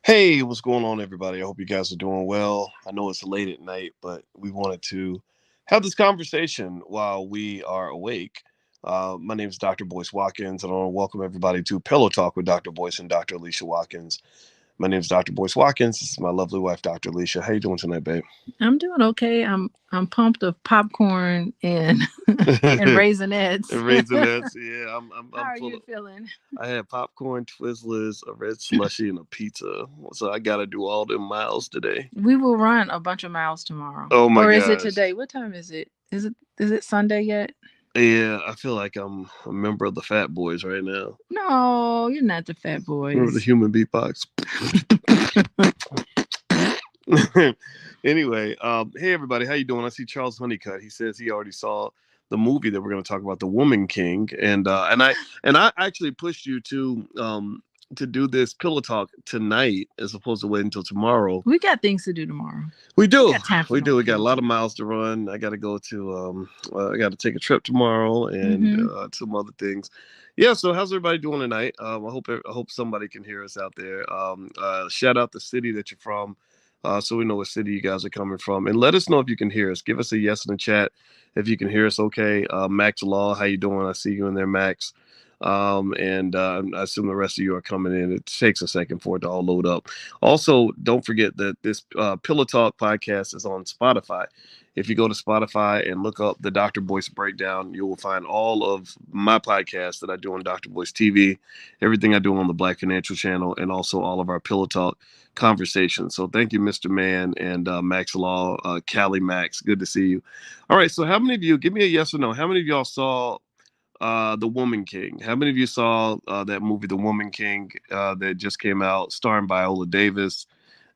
Hey, what's going on, everybody? I hope you guys are doing well. I know it's late at night, but we wanted to have this conversation while we are awake. My name is Dr. Boyce Watkins, and I want to welcome everybody to Pillow Talk with Dr. Boyce and Dr. Alicia Watkins. My name is Dr. Boyce Watkins. This is my lovely wife, Dr. Alicia. How you doing tonight, babe? I'm doing okay. I'm pumped of popcorn and and raisinets. Raisinets, yeah. How I'm are full you of. feeling? I had popcorn, Twizzlers, a red slushy, and a pizza. So I got to do all them miles today. We will run a bunch of miles tomorrow. Oh my Or is it gosh. today? What time is it? Is it Sunday yet? Yeah, I feel like I'm a member of the Fat Boys right now. No, you're not the fat Remember the boys. human beatbox? Anyway, hey everybody, how you doing? I see Charles Honeycutt. He says he already saw the movie that we're going to talk about, The Woman King, and I actually pushed you to do this pillow talk tonight as opposed to wait until tomorrow. We got things to do tomorrow. We We do, got time for we no do. We got a pillow lot of talk. miles to run. I got to go to I got to take a trip tomorrow and Mm-hmm. some other things. Yeah. So how's everybody doing tonight? I hope somebody can hear us out there. Shout out the city that you're from, so we know what city you guys are coming from, and let us know if you can hear us. Give us a yes in the chat if you can hear us. Okay. Max Law, how you doing? I see you in there, Max. And I assume the rest of you are coming in. It takes a second for it to all load up. Also, don't forget that this Pillow Talk podcast is on Spotify. If you go to Spotify and look up the Dr. Boyce Breakdown, you will find all of my podcasts that I do on Dr. Boyce TV, everything I do on the Black Financial Channel, and also all of our Pillow Talk conversations. So thank you, Mr. Man and Max Law, Callie Max. Good to see you. All right. So how many of you, give me a yes or no, how many of y'all saw The Woman King? How many of you saw that movie, The Woman King, that just came out, starring Viola Davis?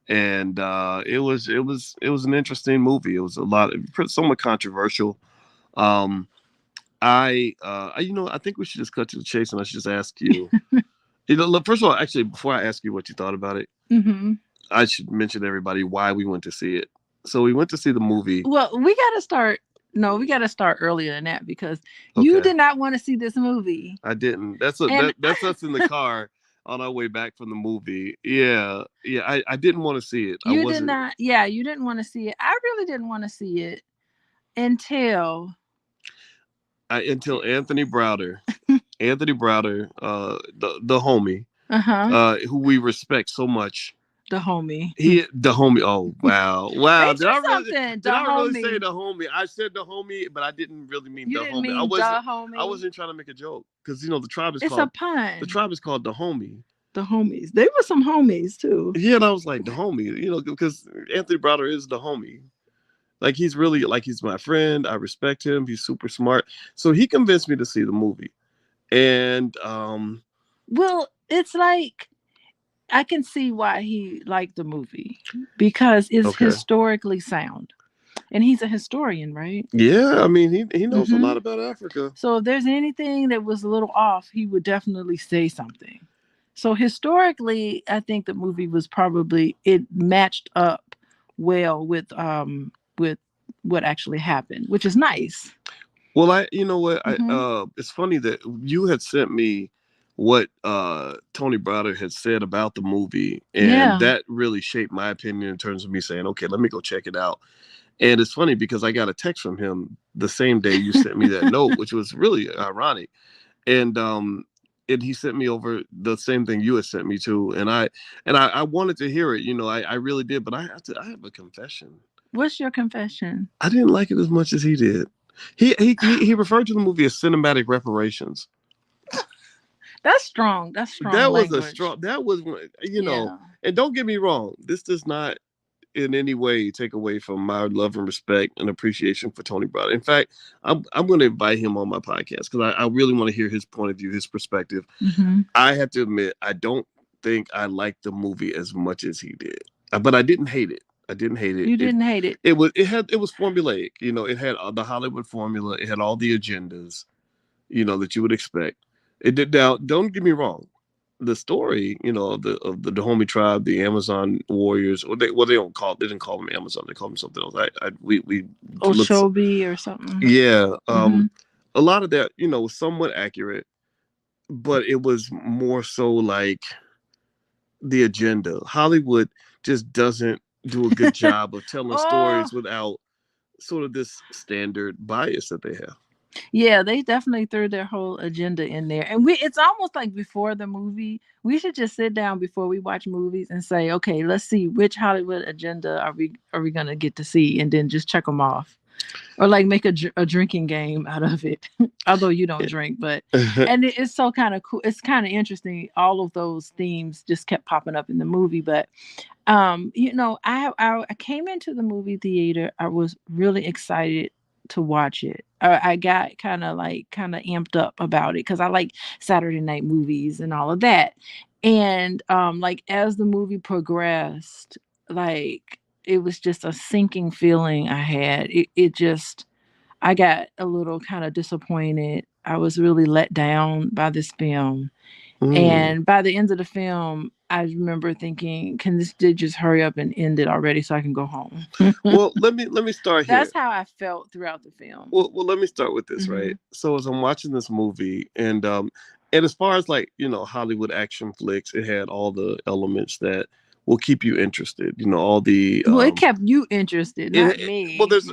And it was an interesting movie. It was a lot, somewhat controversial. Um, I think we should just cut to the chase, and I should just ask you. Look, first of all, actually, before I ask you what you thought about it, Mm-hmm. I should mention to everybody why we went to see it. So we went to see the movie. Well, we gotta start. No, we gotta start earlier than that because you Okay. did not want to see this movie, I didn't. and That's us in the car on our way back from the movie. Yeah, yeah. I didn't want to see it. I you did wasn't. not. Yeah, you didn't want to see it. I really didn't want to see it until. Until Anthony Browder, the homie, Uh huh. who we respect so much. The homie. The homie. Oh wow, wow. Ain't you something? Did The I really say homie. the homie? I said the homie, but I didn't really mean You the didn't homie. mean the homie. I wasn't trying to make a joke because It's a pun. the tribe is called the homie. The homies. They were some homies too. Yeah, and I was like the homie, because Anthony Browder is the homie. Like he's really like he's my friend. I respect him. He's super smart. So he convinced me to see the movie, and Well, it's like I can see why he liked the movie because it's okay. historically sound, and he's a historian, right? Yeah, I mean he knows a Mm-hmm. lot about Africa. So if there's anything that was a little off, he would definitely say something. So historically, I think the movie was probably it matched up well with what actually happened, which is nice. Well, you know what, Hmm. it's funny that you had sent me what Tony Browder had said about the movie, and Yeah. that really shaped my opinion in terms of me saying, okay, let me go check it out. And it's funny because I got a text from him the same day you sent me that note, which was really ironic. And and he sent me over the same thing you had sent me to, and I wanted to hear it. I really did, but I have a confession. What's your confession? I didn't like it as much as he did. He referred to the movie as cinematic reparations. That's strong. That's strong That was a language. strong. That was Yeah. And don't get me wrong. This does not in any way take away from my love and respect and appreciation for Tony Browder. In fact, I'm going to invite him on my podcast because I really want to hear his point of view, his perspective. Hmm. I have to admit, I don't think I liked the movie as much as he did, but I didn't hate it. I didn't hate it. You didn't hate it. It was formulaic. It had the Hollywood formula. It had all the agendas, that you would expect. It did. Now, don't get me wrong. The story, of the Dahomey tribe, the Amazon warriors, or they didn't call them Amazon. They called them something else. We looked. Oshobi or something. Yeah. Hmm. A lot of that, was somewhat accurate, but it was more so like the agenda. Hollywood just doesn't do a good job of telling Oh, stories without sort of this standard bias that they have. yeah, they definitely threw their whole agenda in there. And it's almost like before the movie, we should just sit down before we watch movies and say, okay, let's see which Hollywood agenda are we going to get to see, and then just check them off. Or like make a drinking game out of it. Although you don't drink, but and it's so kind of cool. It's kind of interesting. All of those themes just kept popping up in the movie, but I came into the movie theater. I was really excited to watch it. I got kind of amped up about it because I like Saturday night movies and all of that. And like as the movie progressed, like it was just a sinking feeling I had. It just I got a little kind of disappointed. I was really let down by this film. Mm. And by the end of the film, I remember thinking, can this dude just hurry up and end it already so I can go home? Well, let me start That's here. how I felt throughout the film. Well, let me start with this, Hmm. right? So as I'm watching this movie, and as far as like Hollywood action flicks, it had all the elements that will keep you interested. All the Well, it kept you interested, not well, me. there's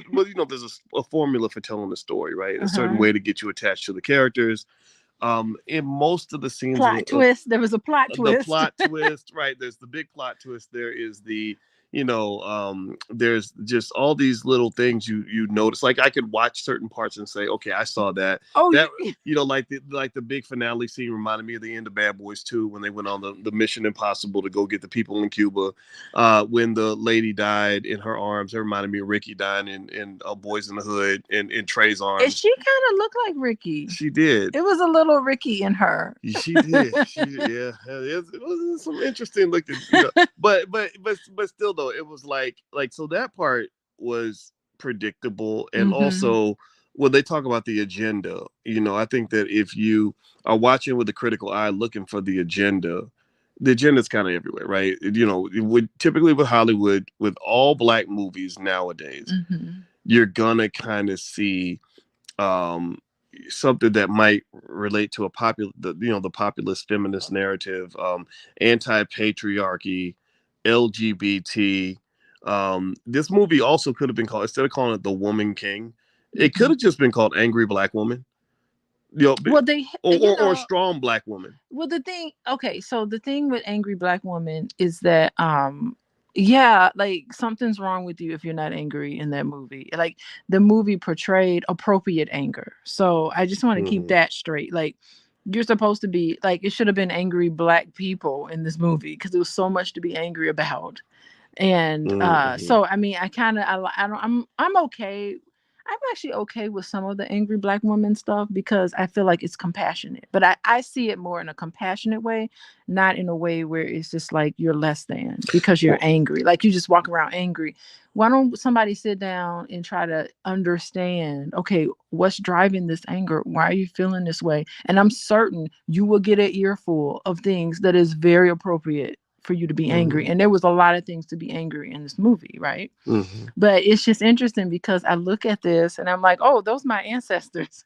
a formula for telling a story, right? A certain Uh-huh. way to get you attached to the characters. In most of the scenes Plot twist. There was a plot the twist. plot twist, right? There's the big plot twist. There is there's just all these little things you notice. Like I could watch certain parts and say, okay, I saw that. Oh, That like the big finale scene reminded me of the end of Bad Boys 2 when they went on the Mission Impossible to go get the people in Cuba. When the lady died in her arms, it reminded me of Ricky dying in Boys in the Hood in Trey's and arms. she kind of looked like Ricky. She did. It was a little Ricky in her. She did. Yeah. It was some interesting looking, but still though, it was like so that part was predictable, and Hmm. also when they talk about the agenda, I think that if you are watching with a critical eye, looking for the agenda is kind of everywhere, right? It would typically with Hollywood, with all black movies nowadays, Hmm. you're gonna kind of see um, something that might relate to the populist feminist narrative, anti-patriarchy, LGBT. This movie also could have been called, instead of calling it The Woman King, it could Hmm. have just been called Angry Black Woman, Well, they, or Strong Black Woman. well, the thing, okay, so the thing with Angry Black Woman is that, yeah, like something's wrong with you if you're not angry in that movie. Like the movie portrayed appropriate anger. So I just want to keep Mm-hmm. that straight. Like you're supposed to be like, it should have been angry black people in this movie because there was so much to be angry about. And Mm-hmm. so I mean, I don't I'm okay. I'm actually okay with some of the angry black woman stuff because I feel like it's compassionate. But I see it more in a compassionate way, not in a way where it's just like you're less than because you're Well, angry. Like you just walk around angry. Why don't somebody sit down and try to understand, okay, what's driving this anger? Why are you feeling this way? And I'm certain you will get an earful of things that is very appropriate for you to be angry. mm-hmm. And there was a lot of things to be angry in this movie, right? Mm-hmm. But it's just interesting because I look at this and I'm like, oh, those my ancestors.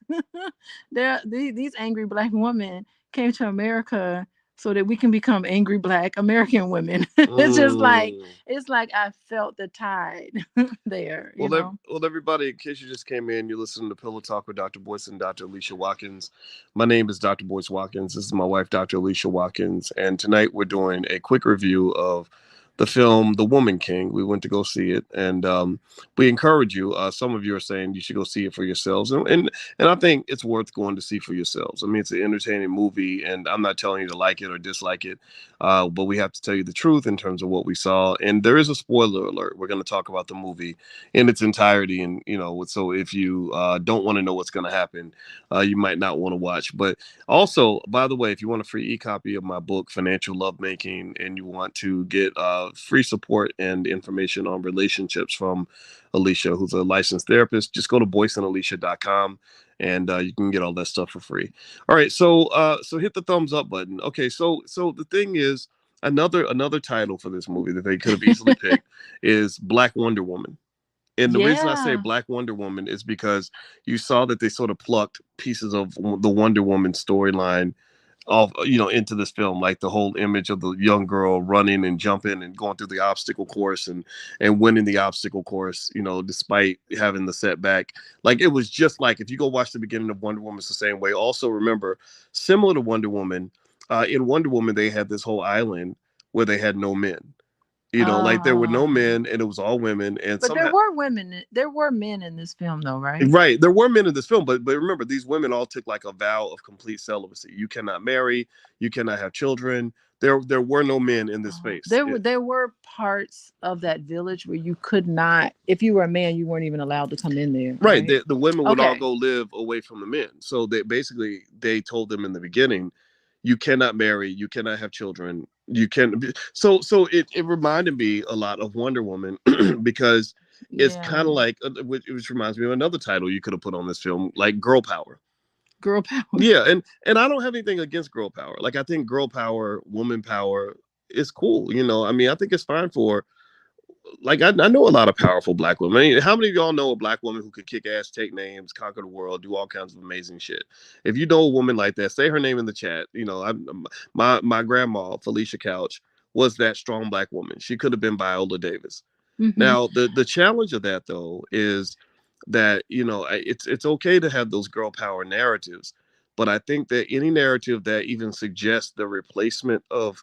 These angry black women came to America so that we can become angry black American women. It's just like Mm. I felt the tide there, Well, everybody, in case you just came in, you're listening to Pillow Talk with Dr. Boyce and Dr. Alicia Watkins. My name is Dr. Boyce Watkins. This is my wife, Dr. Alicia Watkins. And tonight we're doing a quick review of the film The Woman King. We went to go see it, and we encourage you. Some of you are saying you should go see it for yourselves, and I think it's worth going to see for yourselves. I mean, it's an entertaining movie, and I'm not telling you to like it or dislike it, but we have to tell you the truth in terms of what we saw. And there is a spoiler alert. We're going to talk about the movie in its entirety, and so if you don't want to know what's going to happen, you might not want to watch. But also, by the way, if you want a free e-copy of my book Financial Lovemaking, and you want to get free support and information on relationships from Alicia, who's a licensed therapist, just go to boyceandalicia.com, and you can get all that stuff for free. All right, so hit the thumbs up button. Okay, so the thing is, another title for this movie that they could have easily picked is Black Wonder Woman. And the reason I say yeah. Black Wonder Woman is because you saw that they sort of plucked pieces of the Wonder Woman storyline off, into this film, like the whole image of the young girl running and jumping and going through the obstacle course and winning the obstacle course, despite having the setback. Like, it was just like, if you go watch the beginning of Wonder Woman, it's the same way. Also, remember, similar to Wonder Woman, in Wonder Woman, they had this whole island where they had no men. Like, there were no Oh. men and it was all women, and But there somehow. were women. There were men in this film, though, right? Right, there were men in this film, but remember, these women all took like a vow of complete celibacy. You cannot marry, you cannot have children. There were no men in this Oh, space. there were parts of that village where you could not, if you were a man, you weren't even allowed to come in there, Right, right? the women would all Okay. go live away from the men. So they told them in the beginning, you cannot marry, you cannot have children, you can. So it reminded me a lot of Wonder Woman because it's Yeah. kind of like, which reminds me of another title you could have put on this film, like Girl Power. Girl power. Yeah, and I don't have anything against girl power. Like, I think girl power, woman power is cool. I mean, I think it's fine for, like, I know a lot of powerful black women. I mean, how many of y'all know a black woman who could kick ass, take names, conquer the world, do all kinds of amazing shit? If you know a woman like that, say her name in the chat. My grandma Felicia Couch was that strong black woman. She could have been Viola Davis. Hmm. Now, the challenge of that, though, is that, it's okay to have those girl power narratives, but I think that any narrative that even suggests the replacement of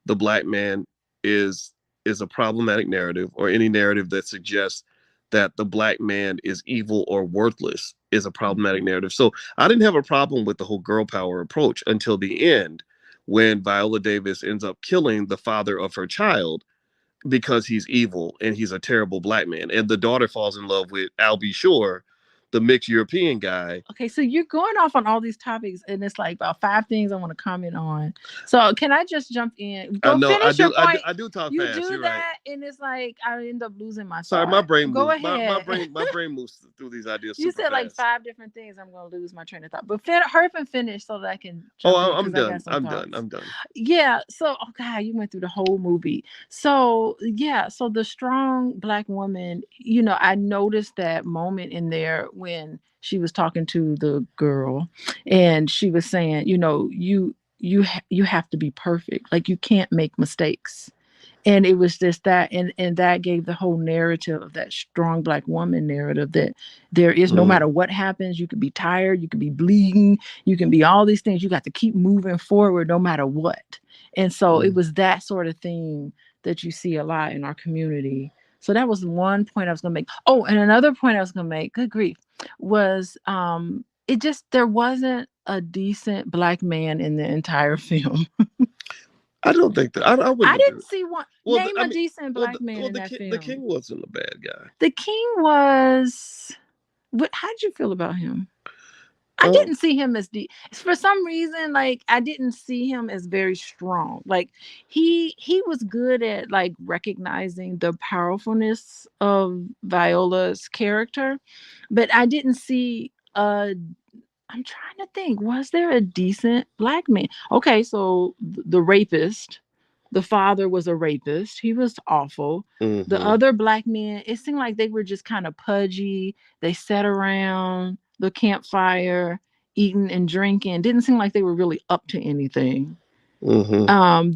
the black man is is a problematic narrative, or any narrative that suggests that the black man is evil or worthless is a problematic narrative. So I didn't have a problem with the whole girl power approach until the end, when Viola Davis ends up killing the father of her child because he's evil and he's a terrible black man. And the daughter falls in love with Albie Shore, the mixed European guy. Okay, so you're going off on all these topics, and it's like about five things I want to comment on. So can I just jump in? I Go know I finish your do I do, point. I do talk You fast. do You're right. that, and it's like I end up losing my Sorry, my thought. brain Go moves. My ahead. brain my brain moves through these ideas You super said like fast. five different things. I'm going to lose my train of thought. But hurry up and finish so that I can Oh, jump in I'm because I got done. some I'm done. thoughts. I'm done. Yeah. So, oh God, you went through the whole movie. So, yeah. So the strong black woman, I noticed that moment in there when she was talking to the girl, and she was saying, you have to be perfect. Like, you can't make mistakes. And it was just that, and that gave the whole narrative of that strong black woman narrative, that there is, no Mm, matter what happens, you could be tired, you could be bleeding, you can be all these things, you got to keep moving forward no matter what. And so it mm. was that sort of thing that you see a lot in our community. So that was one point I was going to make. Oh, and another point I was going to make, good grief, was it just, there wasn't a decent black man in the entire film. I don't think that I I wouldn't agree. didn't see one. Well, Name I a mean, decent well, black man in that the king film. wasn't a bad guy. The king was. What? How did you feel about him? I Um, didn't see him as for some reason. Like, I didn't see him as very strong. Like, he was good at like recognizing the powerfulness of Viola's character, but I didn't see a. I'm trying to think. Was there a decent black man? Okay, so the rapist, the father was a rapist. He was awful. The hmm other black men, it seemed like they were just kind of pudgy. They sat around the campfire eating and drinking. Didn't seem like they were really up to anything. hmm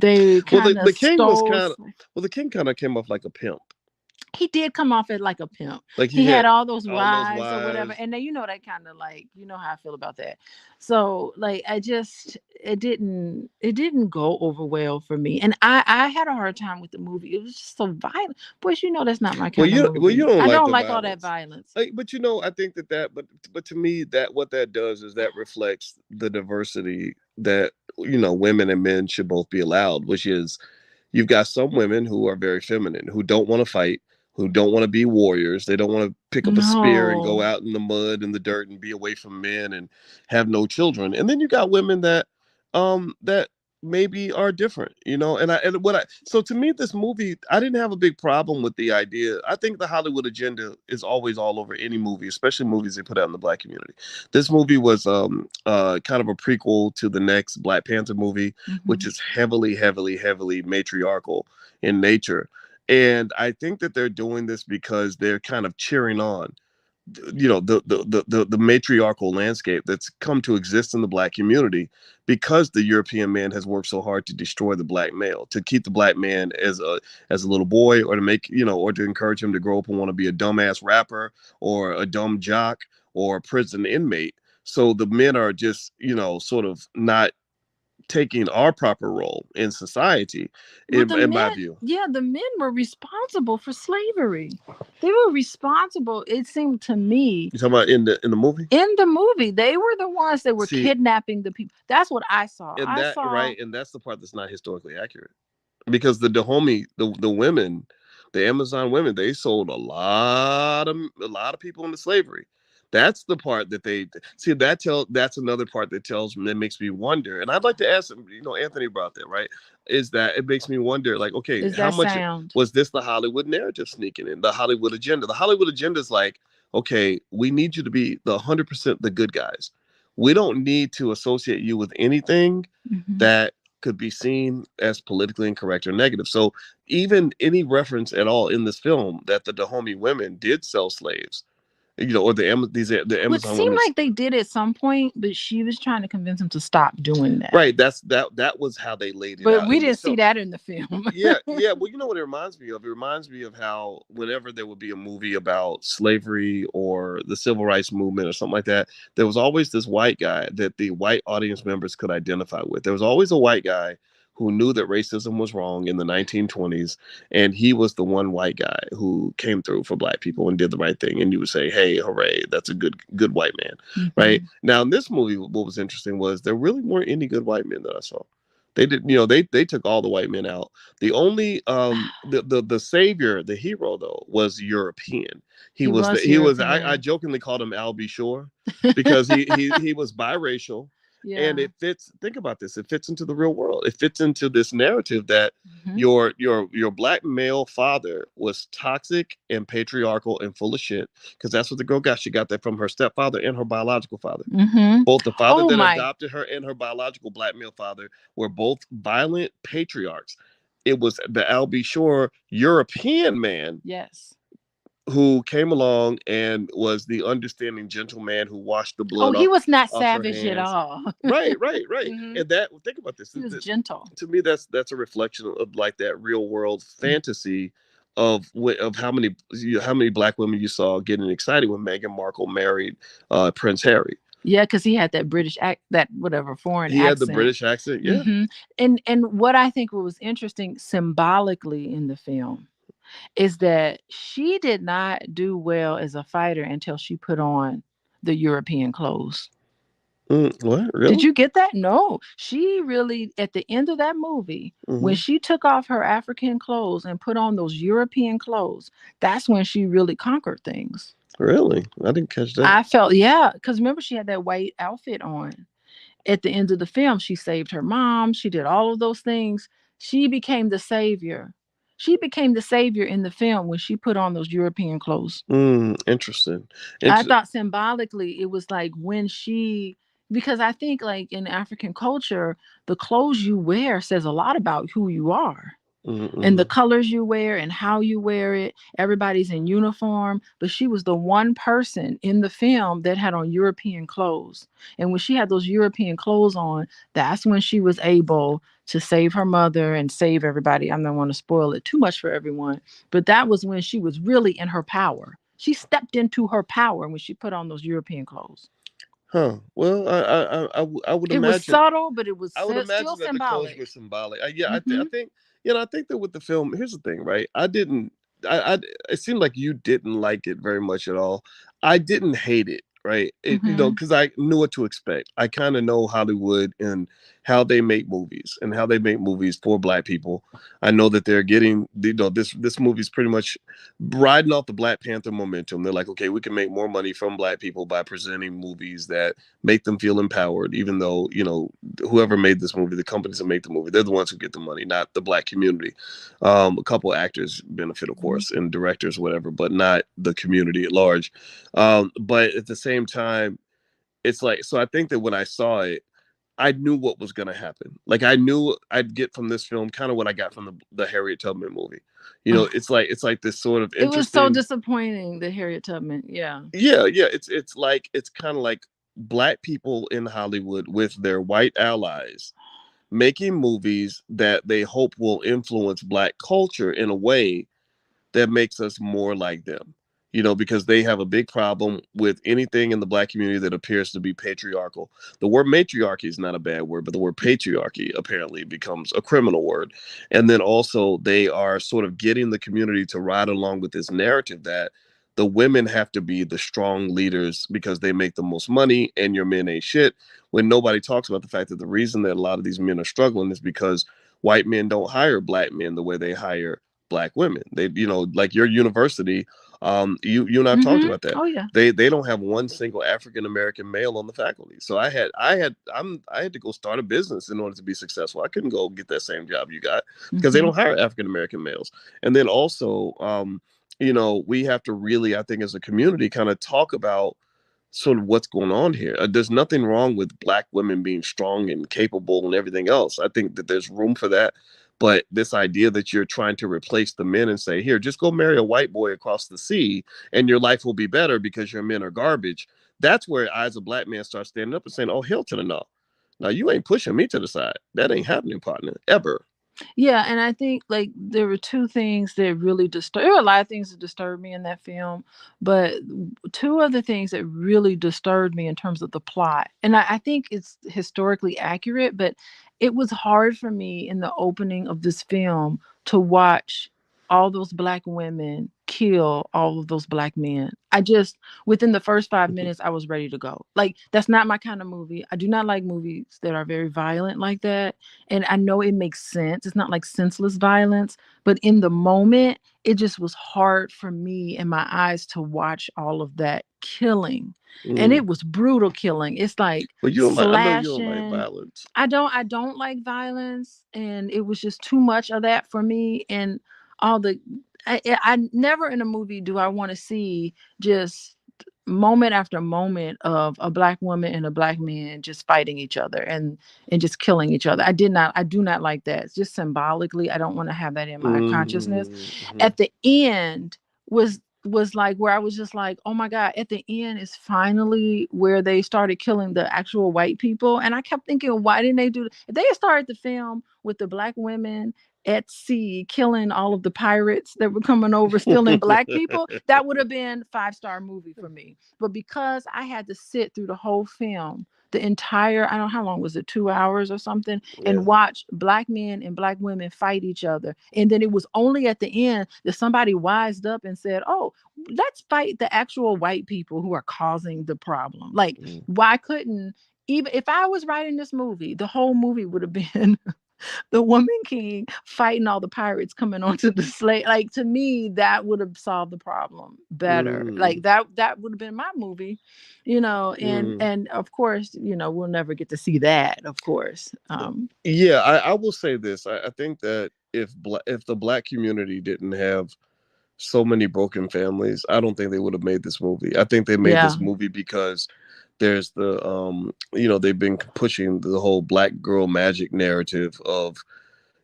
They Well, kind of the king was stole. kind of well, the king kind of came off like a pimp. He did come off as like a pimp. Like, he He had had all those all those wives or whatever, wives. and then that kind of like, how I feel about that. So like, it didn't go over well for me, and I had a hard time with the movie. It was just so violent. Boys, that's not my kind of You movie. don't I like don't the like all that violence. violence. Like, but I think but to me, that what that does is that reflects the diversity that, women and men should both be allowed, which is, you've got some women who are very feminine, who don't want to fight, who don't want to be warriors. They don't want to pick up a spear and go No, out in the mud and the dirt and be away from men and have no children. And then you got women that maybe are different, and what I so to me, this movie, I didn't have a big problem with the idea. I think the Hollywood agenda is always all over any movie, especially movies they put out in the black community. This movie was kind of a prequel to the next Black Panther movie, which hmm is heavily, heavily, heavily matriarchal in nature. And I think that they're doing this because they're kind of cheering on the matriarchal landscape that's come to exist in the black community because the European man has worked so hard to destroy the black male, to keep the black man as a little boy, or to make or to encourage him to grow up and want to be a dumbass rapper or a dumb jock or a prison inmate. So the men are just sort of not taking our proper role in society, Well, the in men, my view. yeah, the men were responsible for slavery. They were responsible, it seemed to me. You talking about in the movie? In the movie, they were the ones that were See, kidnapping the people. That's what I saw. and I that saw right, and that's the part that's not historically accurate, because the Dahomey, the women, the Amazon women, they sold a lot of people into slavery. That's the part that they see. That's another part that makes me wonder. And I'd like to ask him. Anthony brought that, right? Is that it makes me wonder, like, okay, is how that much sound. was this the Hollywood narrative sneaking in, the Hollywood agenda? The Hollywood agenda is like, okay, we need you to be the 100% the good guys. We don't need to associate you with anything Mhm. that could be seen as politically incorrect or negative. So even any reference at all in this film that the Dahomey women did sell slaves, or the Which Amazon seemed women. like they did at some point, but she was trying to convince him to stop doing that. Right, that was how they laid it But out we in didn't this see film. that in the film. Yeah, yeah. Well, you know what it reminds me of? It reminds me of how whenever there would be a movie about slavery or the civil rights movement or something like that, there was always this white guy that the white audience members could identify with. There was always a white guy who knew that racism was wrong in the 1920s, and he was the one white guy who came through for black people and did the right thing. And you would say, "Hey, hooray! That's a good white man." Right Mhm. now, in this movie, what was interesting was there really weren't any good white men that I saw. They did, they took all the white men out. The only the savior, the hero though, was European. He was He was I European. jokingly called him Al B. Shore because he was biracial, and Yeah. it fits. Think about this. It fits into the real world. It fits into this narrative that Mhm. your black male father was toxic and patriarchal and full of shit, because that's what the girl got. She got that from her stepfather and her biological father. Mhm. Both the father Oh that my. adopted her and her biological black male father were both violent patriarchs. It was the Al B. Shore European man Yes. who came along and was the understanding gentleman who washed the Oh, blood he was not off her savage at hands. all. Right, right, right. Mhm. And that, think about this. He was gentle. To me, that's a reflection of like that real world fantasy of how many black women you saw getting excited when Meghan Markle married Prince Harry. Yeah, because he had that British act, that whatever foreign He had the accent. British accent. Yeah. Hmm. And what I think was interesting symbolically in the film is that she did not do well as a fighter until she put on the European clothes. What? Did Really? you get that? No, she really, at the end of that movie, when Hmm. she took off her African clothes and put on those European clothes, that's when she really conquered things. Really? I didn't catch that. I felt, yeah, because remember, she had that white outfit on. At the end of the film, she saved her mom. She did all of those things. She became the savior. She became the savior in the film when she put on those European clothes. Interesting. I Inter- thought symbolically it was like when she, because I think like in African culture, the clothes you wear says a lot about who you are, and the mm-hmm. colors you wear and how you wear it. Everybody's in uniform, but she was the one person in the film that had on European clothes. And when she had those European clothes on, that's when she was able to save her mother and save everybody. I don't want to spoil it too much for everyone, but that was when she was really in her power. She stepped into her power when she put on those European clothes. Huh. Well, I would It was imagine. subtle, but it was I would still imagine that the clothes were symbolic. symbolic. Yeah, I Hmm. think I think that with the film, here's the thing, right? I didn't. I it seemed like you didn't like it very much at all. I didn't hate it, right? Hmm. Because I knew what to expect. I kind of know Hollywood and how they make movies and how they make movies for black people. I know that they're getting, this movie's pretty much riding off the Black Panther momentum. They're like, okay, we can make more money from black people by presenting movies that make them feel empowered, even though whoever made this movie, the companies that make the movie, they're the ones who get the money, not the black community. A couple of actors benefit, of course, and directors, whatever, but not the community at large. But at the same time, it's like, so I think that when I saw it, I knew what was going to happen. Like I knew I'd get from this film kind of what I got from the Harriet Tubman movie. You know, it's like this sort of It was so interesting. disappointing, the Harriet Tubman. Yeah. Yeah, yeah. It's kind of like black people in Hollywood with their white allies making movies that they hope will influence black culture in a way that makes us more like them. You know, because they have a big problem with anything in the black community that appears to be patriarchal. The word matriarchy is not a bad word, but the word patriarchy apparently becomes a criminal word. And then also, they are sort of getting the community to ride along with this narrative that the women have to be the strong leaders because they make the most money and your men ain't shit. When nobody talks about the fact that the reason that a lot of these men are struggling is because white men don't hire black men the way they hire black women. They, you know, like your university, you and I've talked Mm-hmm. about that. Oh yeah. They don't have one single African American male on the faculty. So I had to go start a business in order to be successful. I couldn't go get that same job you got because they Mm-hmm. don't hire African American males. And then also, you know, we have to really, I think, as a community, kind of talk about sort of what's going on here. There's nothing wrong with black women being strong and capable and everything else. I think that there's room for that. But this idea that you're trying to replace the men and say, here, just go marry a white boy across the sea and your life will be better because your men are garbage. That's where I, as a black man, start standing up and saying, oh, hell to the no. Now, you ain't pushing me to the side. That ain't happening, partner, ever. Yeah, and I think like there were two things that really disturb. There were a lot of things that disturbed me in that film, but two of the things that really disturbed me in terms of the plot, and I think it's historically accurate, but it was hard for me in the opening of this film to watch all those black women kill all of those black men. I just within the first 5 minutes, I was ready to go. Like that's not my kind of movie. I do not like movies that are very violent like that, and I know it makes sense. It's not like senseless violence, but in the moment, it just was hard for me and my eyes to watch all of that killing. And Mm. it was brutal killing. It's like But you don't like, I know you don't like slashing. violence. I don't like violence, and it was just too much of that for me. And all the I never in a movie do I want to see just moment after moment of a black woman and a black man just fighting each other and just killing each other. I do not like that. It's just symbolically, I don't want to have that in my consciousness. Mm-hmm. At the end was like where I was just like, oh my God, at the end is finally where they started killing the actual white people. And I kept thinking, why didn't they do if they had started the film with the black women at sea killing all of the pirates that were coming over stealing black people, that would have been 5-star movie for me. But because I had to sit through the whole film, the entire, I don't know how long was it, 2 hours or something, Yeah. and watch black men and black women fight each other. And then it was only at the end that somebody wised up and said, oh, let's fight the actual white people who are causing the problem. Like, Mm. why couldn't, even if I was writing this movie, the whole movie would have been the woman king fighting all the pirates coming onto the slave. Like to me, that would have solved the problem better. Mm. Like that would have been my movie, you know. And Mm. and of course, you know, we'll never get to see that. Of course, Yeah, I will say this. I think that if the black community didn't have so many broken families, I don't think they would have made this movie. I think they made yeah, this movie because there's the you know, they've been pushing the whole black girl magic narrative of,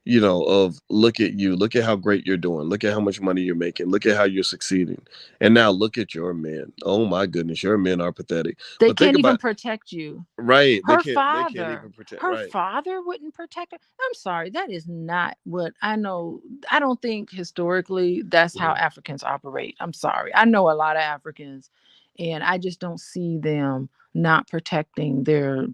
you know, of look at you, look at how great you're doing, look at how much money you're making, look at how you're succeeding, and now look at your men. Oh my goodness, your men are pathetic. they But think can't even about, protect you. right, they can't Her even protect, her right. father wouldn't protect her. I'm sorry, that is not what I know. I don't think historically that's how Mhm. Africans operate. I'm sorry, I know a lot of Africans, and I just don't see them not protecting their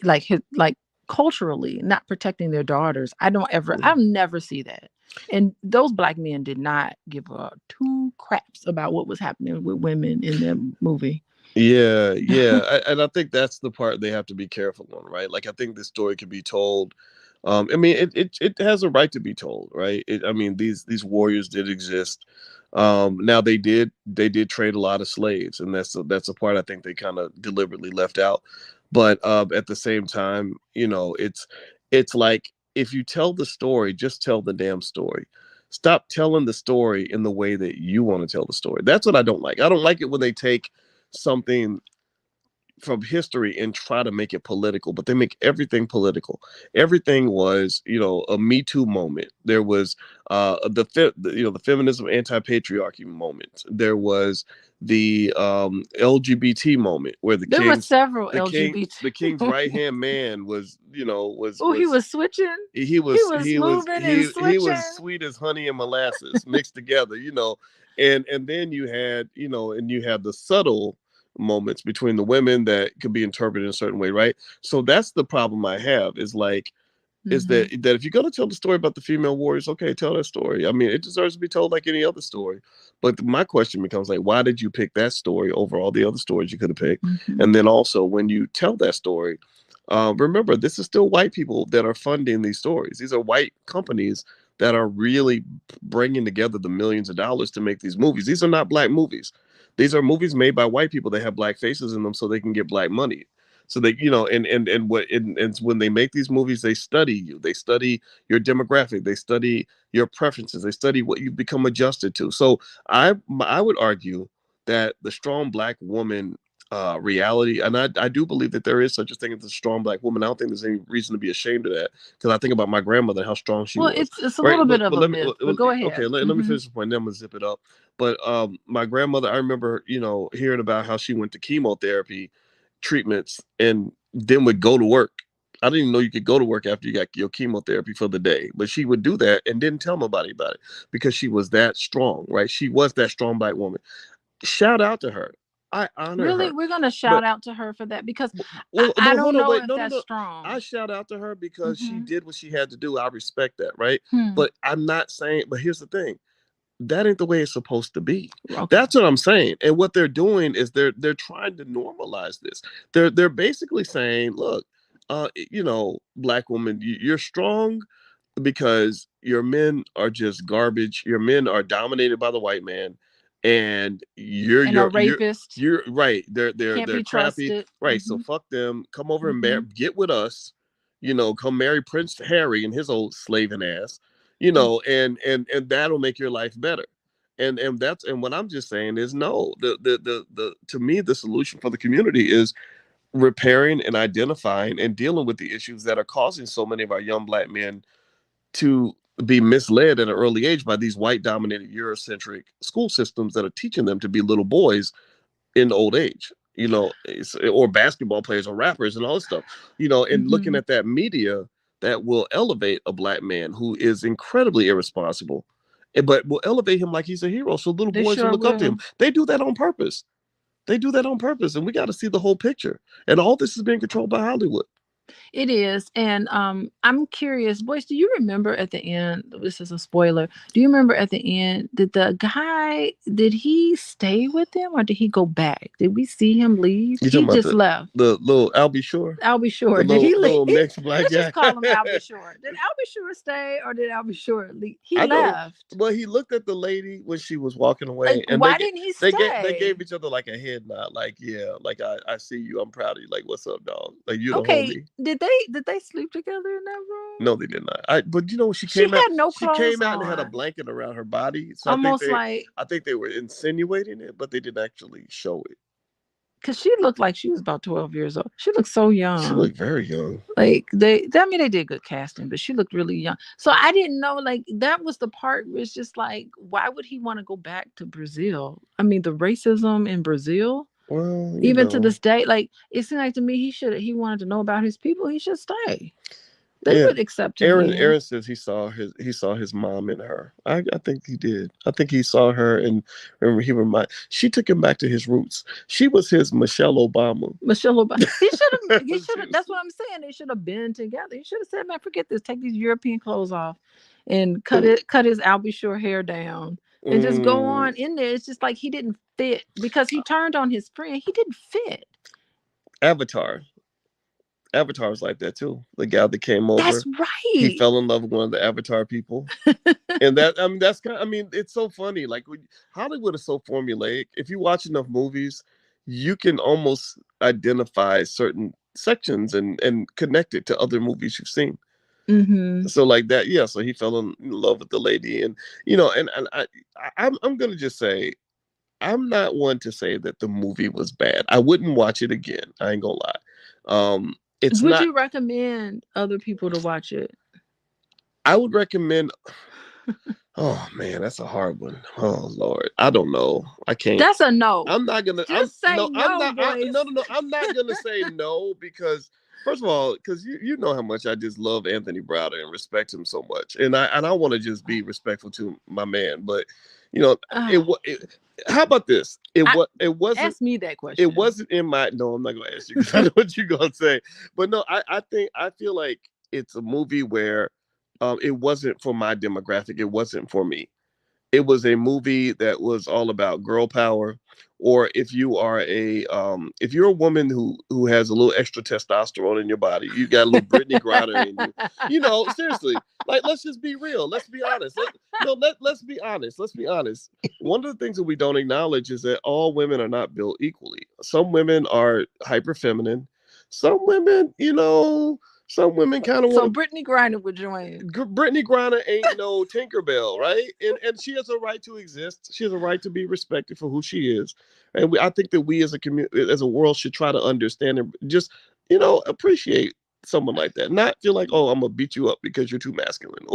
like culturally not protecting their daughters. I'll never see that. And those black men did not give a two craps about what was happening with women in the movie. Yeah, yeah, and I think that's the part they have to be careful on, right? Like, I think this story could be told. I mean, it has a right to be told, right? I mean, these warriors did exist. Now they did trade a lot of slaves, and that's a part I think they kind of deliberately left out. But at the same time, you know, it's like if you tell the story, just tell the damn story. Stop telling the story in the way that you want to tell the story. That's what I don't like. I don't like it when they take something from history and try to make it political, but they make everything political. Everything was, a Me Too moment. There was the feminism, anti-patriarchy moment. There was the LGBT moment where There were several LGBT. the king's right hand man was, Oh, he was switching. He was moving and he was switching. sweet as honey and molasses mixed together, and then you had the subtle moments between the women that could be interpreted in a certain way, right? So that's the problem I have, is like, is Mm-hmm. that if you're going to tell the story about the female warriors, okay, tell that story. I mean, it deserves to be told like any other story. But my question becomes like, why did you pick that story over all the other stories you could have picked? Mm-hmm. And then also, when you tell that story, remember, this is still white people that are funding these stories. These are white companies that are really bringing together the millions of dollars to make these movies. These are not black movies. These are movies made by white people that have black faces in them so they can get black money. So they, and when they make these movies, they study you. They study your demographic. They study your preferences. They study what you become adjusted to. So I would argue that the strong black woman reality, and I do believe that there is such a thing as a strong black woman. I don't think there's any reason to be ashamed of that, because I think about my grandmother, how strong she Well, was, it's a right? little bit But of a let me myth, but go okay, ahead. let me Mm-hmm. finish the point, then I'm gonna zip it up. But my grandmother, I remember, hearing about how she went to chemotherapy treatments and then would go to work. I didn't even know you could go to work after you got your chemotherapy for the day, but she would do that and didn't tell nobody about it because she was that strong, right? She was that strong black woman. Shout out to her. I honor Really, her. we're gonna But shout out to her for that because I well, don't hold on, know wait, if no, no, that's no. strong. I shout out to her because she Mm-hmm. did what she had to do. I respect that, right? Hmm. But I'm not saying. But here's the thing: that ain't the way it's supposed to be. Okay. That's what I'm saying. And what they're doing is they're trying to normalize this. They're basically saying, look, black woman, you're strong because your men are just garbage. Your men are dominated by the white man, and And a rapist you're right. can't They're be crappy, trusted. right? So Mm-hmm. fuck them. Come over and Mm-hmm. get with us. Come marry Prince Harry and his old slaving ass. And that'll make your life better. And what I'm just saying is no. The to me the solution for the community is repairing and identifying and dealing with the issues that are causing so many of our young black men to be misled at an early age by these white dominated Eurocentric school systems that are teaching them to be little boys in old age, or basketball players or rappers and all this stuff, and looking Mm-hmm. at that media that will elevate a black man who is incredibly irresponsible, but will elevate him like he's a hero. So little They boys will sure look up to him. will. They do that on purpose. They do that on purpose. And we got to see the whole picture. And all this is being controlled by Hollywood. It is. And I'm curious, boys, do you remember at the end, this is a spoiler. Do you remember at the end, did the guy did he stay with them or did he go back? Did we see him leave? You He talking about just left. the little Albie Shore? Albie The Shore. Did he leave? little mixed black Let's just guy. call him Albie Shore. Did Albie Shore stay or did Albie Shore leave? He I know. left. Well, he looked at the lady when she was walking Like, away, and why didn't he they stay? gave each other like a head nod, like yeah, like I see you, I'm proud of you, like what's up, dog, like you the Okay, homie. did they sleep together in that room? No, they did not. But when she She came out, had no clothes and had a on. blanket around her body, so Almost like I think they were insinuating it, but they didn't actually show it. because she looked like she was about 12 years old. She looked so She young. looked very young. Like I mean, they did good casting, but she looked really young. So I didn't know, like, that was the part where it's just like, why would he want to go back to Brazil? I mean, the racism in Brazil, Well, even to this day, like, it seemed like to me he wanted to know about his people. He should stay. They yeah. would accept him here. Aaron says he saw his mom in her. I think he did. I think he saw her, and remember she took him back to his roots. She was his Michelle Obama. Michelle Obama. He should have. She was- That's what I'm saying. They should have been together. He should have said, "Man, forget this. Take these European clothes off, and cut his Albie Shore hair down, and just go Mm, on in there." It's just like he didn't fit because he turned on his friend. He didn't fit. Avatar. Avatar was like that too. The guy that came That's over, he right. fell in love with one of the Avatar people, and that's kind. I mean, it's so funny. Like Hollywood is so formulaic. If you watch enough movies, you can almost identify certain sections and connect it to other movies you've seen. Mm-hmm. So like that, yeah. So he fell in love with the lady, and and I'm gonna just say I'm not one to say that the movie was bad. I wouldn't watch it again. I ain't gonna lie. It's Would not. you recommend other people to watch it? I would recommend. Oh man, that's a hard one. Oh Lord, I don't know. I can't. That's a no. I'm not gonna. I'm Just say no. I'm no, not. boys. No, no, no. I'm not gonna say no because first of all, because you know how much I just love Anthony Browder and respect him so much, and I want to just be respectful to my man. But you know, it Uh, was. How about this? I, It wasn't. ask me that It question. wasn't in my. No, I'm not gonna ask you because I know what you're gonna say. But no, I feel like it's a movie where, it wasn't for my demographic. It wasn't for me. It was a movie that was all about girl power, or if you're a woman who has a little extra testosterone in your body, you got a little Brittany Griner in you. You know, seriously, like let's just be real. Let's be honest. Let's be honest. Let's be honest. One of the things that we don't acknowledge is that all women are not built equally. Some women are hyper feminine. Some women, some women kind of want So to. Brittany Griner would join. Brittany Griner ain't no Tinkerbell, right? And she has a right to exist. She has a right to be respected for who she is. And I think that we as a community, as a world, should try to understand and just, appreciate someone like that. Not feel like, oh, I'm gonna beat you up because you're too masculine,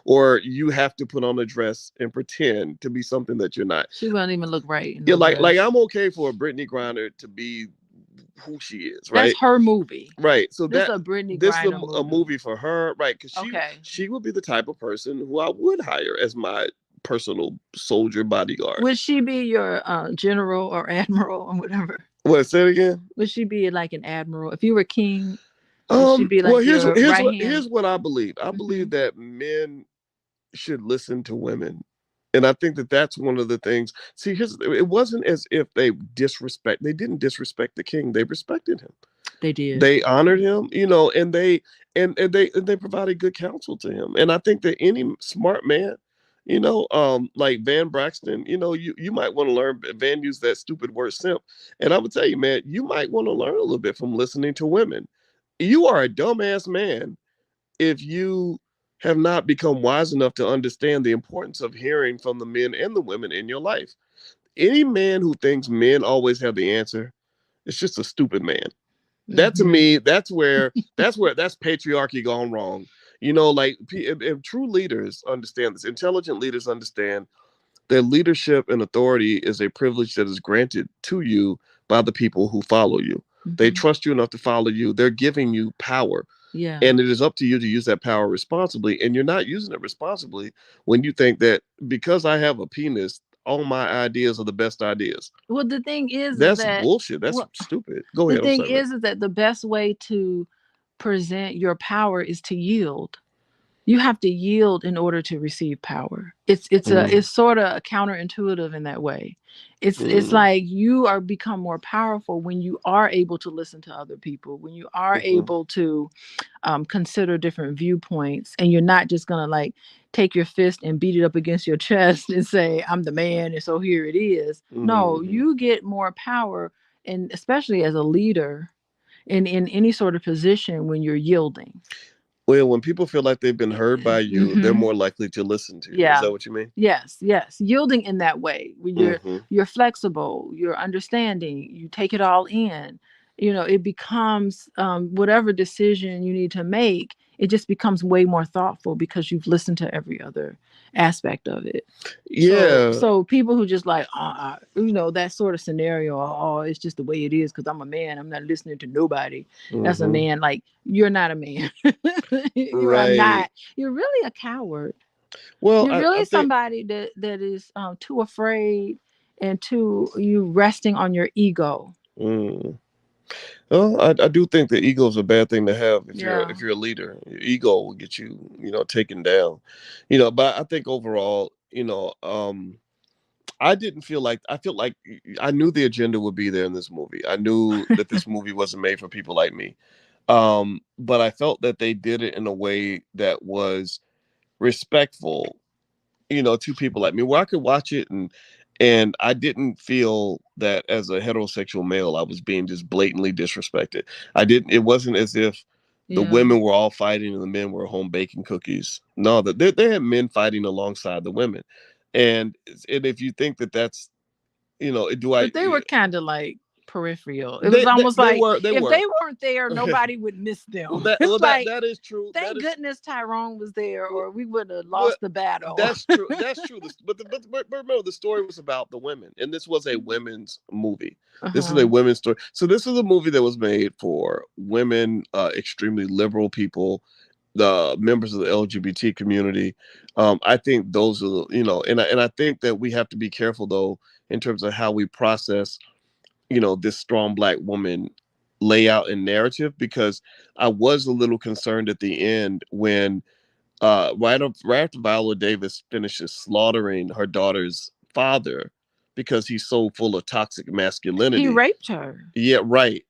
or you have to put on a dress and pretend to be something that you're not. She wouldn't even look right in Yeah, no like dress. I'm okay for a Brittany Griner to be who she is, right? That's her movie. Right. So This is a Brittany this is Griner a movie. movie for her, right? Because Okay. she would be the type of person who I would hire as my personal soldier bodyguard. Would she be your general or admiral or whatever? What? Say it again. Would she be like an admiral? If you were king, would she be Well, like your right hand? here's what I believe. I Hmm. believe that men should listen to women. And I think that that's one of the things. See, it wasn't as if they didn't disrespect the king. They respected him. They did. They honored him, and they provided good counsel to him. And I think that any smart man, like Van Braxton, you might want to learn. Van used that stupid word simp, and I would tell you, man, you might want to learn a little bit from listening to women. You are a dumbass man if you have not become wise enough to understand the importance of hearing from the men and the women in your life. Any man who thinks men always have the answer is just a stupid man. That to Hmm. me, that's patriarchy gone wrong. Like if true leaders understand this, intelligent leaders understand that leadership and authority is a privilege that is granted to you by the people who follow you. They Hmm. trust you enough to follow you. They're giving you power. Yeah. And it is up to you to use that power responsibly. And you're not using it responsibly when you think that because I have a penis, all my ideas are the best ideas. Well, the thing is That's that bullshit. That's well, stupid. Go the ahead. I'm thing sorry. is that the best way to present your power is to yield. You have to yield in order to receive power. It's Mm, sort of counterintuitive in that way. It's mm, like you are become more powerful when you are able to listen to other people, when you are mhm, able to consider different viewpoints, and you're not just gonna like take your fist and beat it up against your chest and say I'm the man and so here it is. No, mhm. you get more power, and especially as a leader in any sort of position when you're yielding. Well, when people feel like they've been heard by you, they're Hmm. more likely to listen to you. Is Yeah. that what you mean? Yes, yes. Yielding in that way. When Hmm. you're flexible, you're understanding, you take it all in. It becomes whatever decision you need to make, it just becomes way more thoughtful because you've listened to every other aspect of it. So Yeah. so people who just like that sort of scenario, oh, it's just the way it is because I'm a man. I'm not listening to nobody. That's a Hmm. man. Like you're not a man. You are Right. not. You're really a coward. Well, You're I really think. somebody that is too afraid and too you resting on your ego. Mm. Well, I do think that ego is a bad thing to have Yeah. if you're a leader. Your ego will get you, taken down. But I think overall, I feel like I knew the agenda would be there in this movie. I knew that this movie wasn't made for people like me. But I felt that they did it in a way that was respectful, to people like me, where I could watch it and I didn't feel that as a heterosexual male I was being just blatantly disrespected. I didn't. It wasn't as if the Yeah. women were all fighting and the men were home baking cookies. No, they had men fighting alongside the women, and if you think that that's Do I? But they were kind of like peripheral. It was They almost like they if were. they weren't there, nobody would miss them. Well, It's like, that is true. That thank is goodness Tyrone was there, well, or we would have well, lost the battle. that's true. That's true. But remember, the story was about the women, and this was a women's movie. This is a Uh-huh. women's story. So this is a movie that was made for women, extremely liberal people, the members of the LGBT community. I think those are and I think that we have to be careful though in terms of how we process this strong black woman layout and narrative, because I was a little concerned at the end when right after Viola Davis finishes slaughtering her daughter's father because he's so full of toxic He masculinity. raped her, Yeah, right,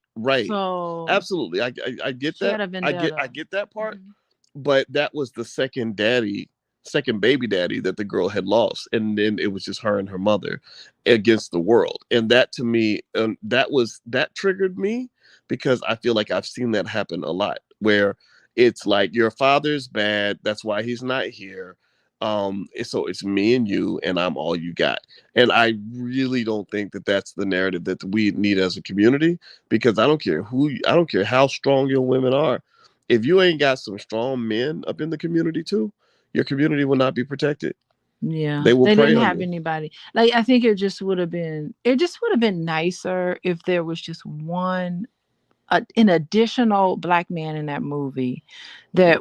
so absolutely. I get she that. had a I vendetta. get that part, Mhm. but that was the second baby daddy that the girl had lost, and then it was just her and her mother against the world. And that to me, that triggered me, because I feel like I've seen that happen a lot, where it's like your father's bad, that's why he's not here. So it's me and you, and I'm all you got. And I really don't think that that's the narrative that we need as a community, because I don't care how strong your women are, if you ain't got some strong men up in the community too, your community will not be protected. Yeah, They will they prey didn't on have you. anybody. Like, I think it just would have been nicer if there was just one an additional black man in that movie that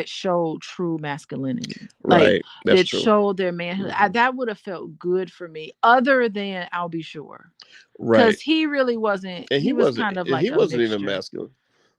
showed true masculinity, like Right. That's that true. showed their manhood. Hmm. That would have felt good for me. Other than I'll be sure, Right. because he really wasn't. And He was kind of he like a wasn't even mixture. masculine.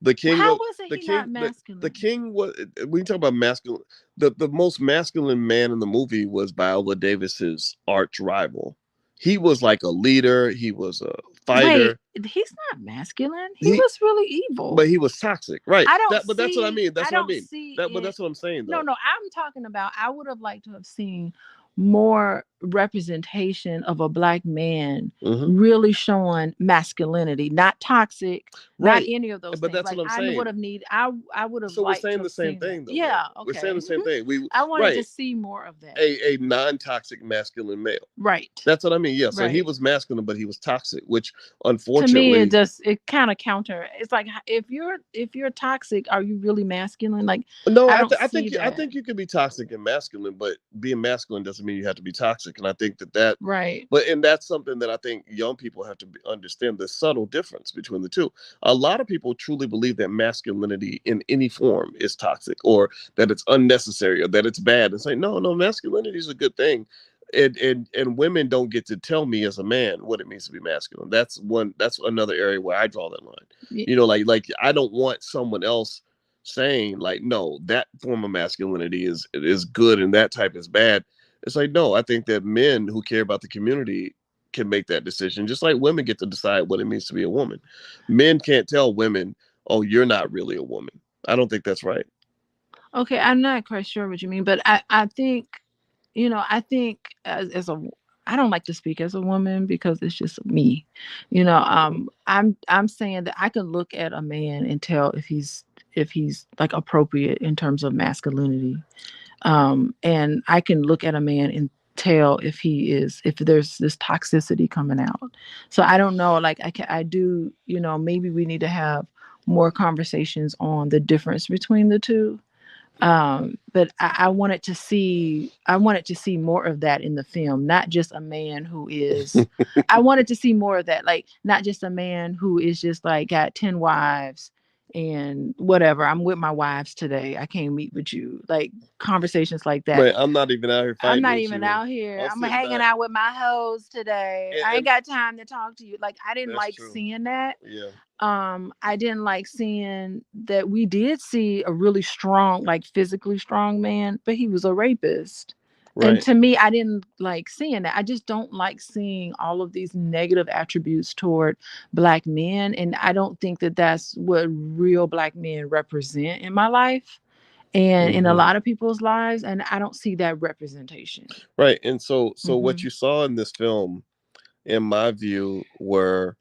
The king How was wasn't the he not king the masculine? king was, when you talk about masculine, the most masculine man in the movie was Viola Davis's arch rival. He was like a leader, he was a Wait, fighter. he's not masculine. He He was really evil. But he was toxic. Right. I don't But that's what I see mean. I That's what I don't mean. see But it. that's what I'm saying No, though. no, I'm talking about I would have liked to have seen more representation of a black man Hmm. really showing masculinity, not toxic, not Right. any of those But things. that's Like, what I'm I would saying. have need I would have So we're liked to saying the have same seen that. thing though, though. Yeah, We're saying the okay. same thing. I wanted to Right. see more of that. A non-toxic masculine male. Right. That's what I mean. Yeah. So he Right. was masculine, but he was toxic, which To me unfortunately, it kind of counter. It's like, if you're toxic, are you really masculine? Like, no, I don't think see I that. think you can be toxic and masculine, but being masculine doesn't mean you have to be toxic. And I think that Right. but and that's something that I think young people have to understand, the subtle difference between the two. A lot of people truly believe that masculinity in any form is toxic, or that it's unnecessary, or that it's bad, and say no, masculinity is a good thing. And women don't get to tell me as a man what it means to be masculine. That's another area where I draw that line. Y- Like I don't want someone else saying like, no, that form of masculinity is good and that type is bad. It's like, no, I think that men who care about the community can make that decision, just like women get to decide what it means to be a woman. Men can't tell women, oh, you're not really a woman. I don't think that's right. Okay, I'm not quite sure what you mean, but I think, I think as a I don't like to speak as a woman because it's just me. I'm saying that I can look at a man and tell if he's like appropriate in terms of masculinity. And I can look at a man and tell if there's this toxicity coming out. So I don't know, like I do, maybe we need to have more conversations on the difference between the two. But I wanted to see more of that in the film, not just a man who is. I wanted to see more of that, like not just a man who is just like got 10 wives and whatever. I'm with my wives today. I can't meet with you. Like, conversations like that. Right. I'm not even out here I'm fighting not with even you. out here. I'm I'm sitting hanging back. out with my hoes today. I ain't And got time to talk to you. Like, I didn't that's like true. seeing that. Yeah. I didn't like seeing that we did see a really strong, like physically strong man, but he was a rapist. And Right. to me, I didn't like seeing that. I just don't like seeing all of these negative attributes toward black men. And I don't think that that's what real black men represent in my life and in a Hmm. lot of people's lives. And I don't see that representation. Right. And so what Hmm. you saw in this film, in my view, were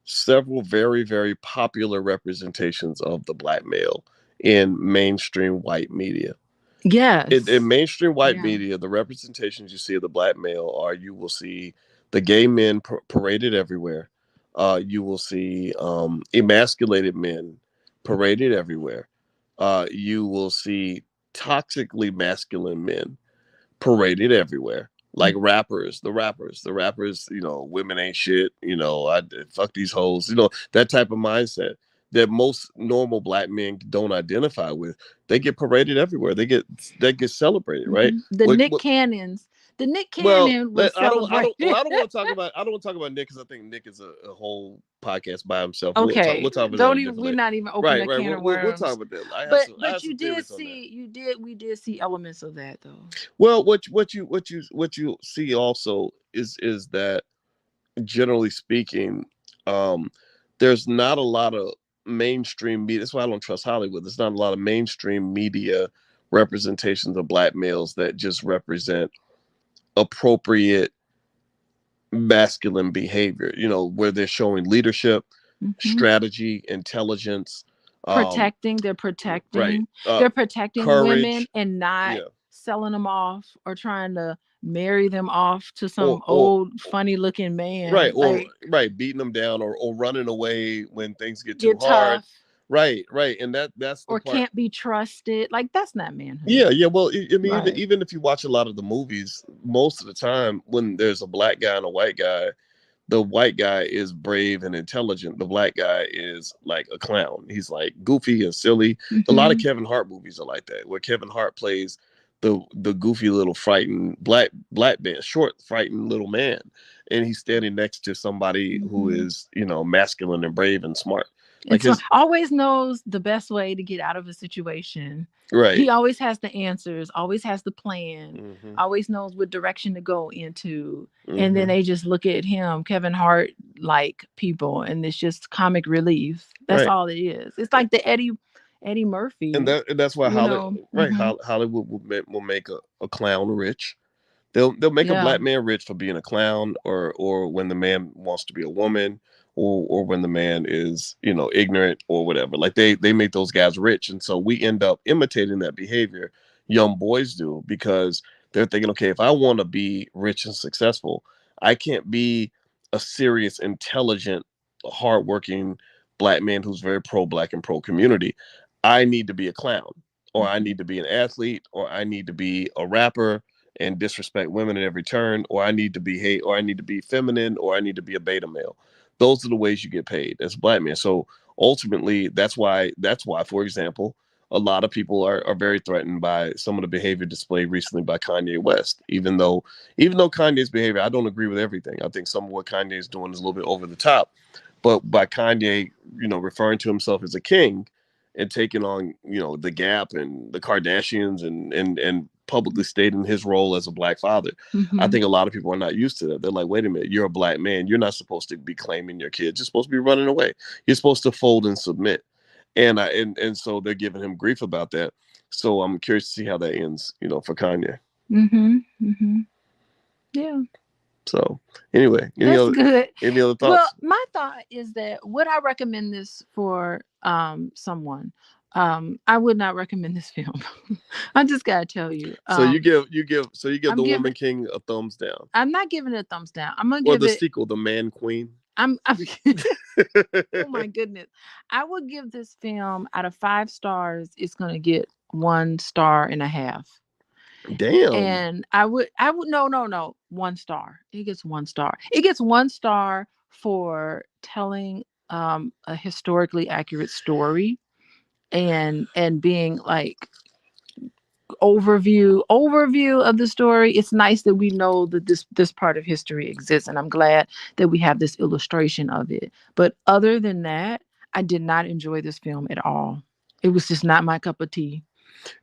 several very, very popular representations of the black male in mainstream white media. In Yes. mainstream white Yeah. media, the representations you see of the black male are, you will see the gay men paraded everywhere. You will see emasculated men paraded everywhere. You will see toxically masculine men paraded everywhere. Like rappers, women ain't shit, I fuck these hoes, that type of mindset that most normal black men don't identify with. They get paraded everywhere. They get celebrated, right? The What, Nick what, Cannons. The Nick well, Cannon was well, celebrated. I don't want to talk about Nick because I think Nick is a whole podcast by himself. We'll Okay, talk about that don't a even. different We're day. not even open Right, that right. can We'll, of we'll, we'll talk worms. about that. I But have some you theories did on that. see we did see elements of that though. Well, what you see also is that generally speaking, um, there's not a lot of mainstream media. That's why I don't trust Hollywood. There's not a lot of mainstream media representations of black males that just represent appropriate masculine behavior, where they're showing leadership, Hmm. strategy, intelligence, um, Protecting, right, they're protecting women courage, and not yeah, selling them off or trying to marry them off to or some old funny looking right, man. or Like, right, beating them down, or running away when things get too get hard. tough Right, right, and that's the or part. can't be trusted. Like, that's not manhood. Yeah, yeah. Well, I mean, even Right. even if you watch a lot of the movies, most of the time when there's a black guy and a white guy, the white guy is brave and intelligent. The black guy is like a clown. He's like goofy and silly. A lot of Hmm. Kevin Hart movies are like that, where Kevin Hart plays the goofy little frightened black man, short frightened little man, and he's standing next to somebody who Hmm. is masculine and brave and smart. Like And so his always knows the best way to get out of a situation. right. He always has the answers, always has the plan, Hmm. always knows what direction to go into. And then Hmm. they just look at him, Kevin Hart, like people, and it's just comic relief. That's Right. all it is. It's like the Eddie and Murphy, that's why you know. Hmm. Hollywood will make a clown rich. They'll make a Yeah. black man rich for being a clown, or when the man wants to be a woman, or when the man is ignorant or whatever. Like they make those guys rich, and so we end up imitating that behavior. Young boys do because they're thinking, okay, if I want to be rich and successful, I can't be a serious, intelligent, hardworking black man who's very pro black and pro community. I need to be a clown, or I Hmm. need to be an athlete, or I need to be a rapper and disrespect women at every turn, or I need to be hate, or I need to be feminine, or I need to be a beta male. Those are the ways you get paid as a black man. So ultimately, that's why, for example, a lot of people are very threatened by some of the behavior displayed recently by Kanye West. Even though Kanye's behavior, I don't agree with everything. I think some of what Kanye is doing is a little bit over the top. But by Kanye, referring to himself as a king and taking on, the Gap and the Kardashians and publicly stating his role as a black father, I Hmm. think a lot of people are not used to that. They're like, wait a minute, you're a black man. You're not supposed to be claiming your kids. You're supposed to be running away. You're supposed to fold and submit. And so they're giving him grief about that. So I'm curious to see how that ends, for Kanye. Hmm. Hmm. Yeah. So anyway, any That's other good. any other Well, thoughts? my thought is that would I recommend this for someone? I would not recommend this film. I just gotta tell you. So you give I'm the Woman giving King a thumbs down, I'm not giving it a thumbs down. I'm gonna or give the it sequel, The Man Queen. I'm oh my goodness. I would give this film out of 5 stars, it's gonna get 1.5 stars. Damn. And I would no, 1 star. It gets 1 star. It gets 1 star for telling a historically accurate story and being like overview of the story. It's nice that we know that this part of history exists, and I'm glad that we have this illustration of it. But other than that, I did not enjoy this film at all. It was just not my cup of tea.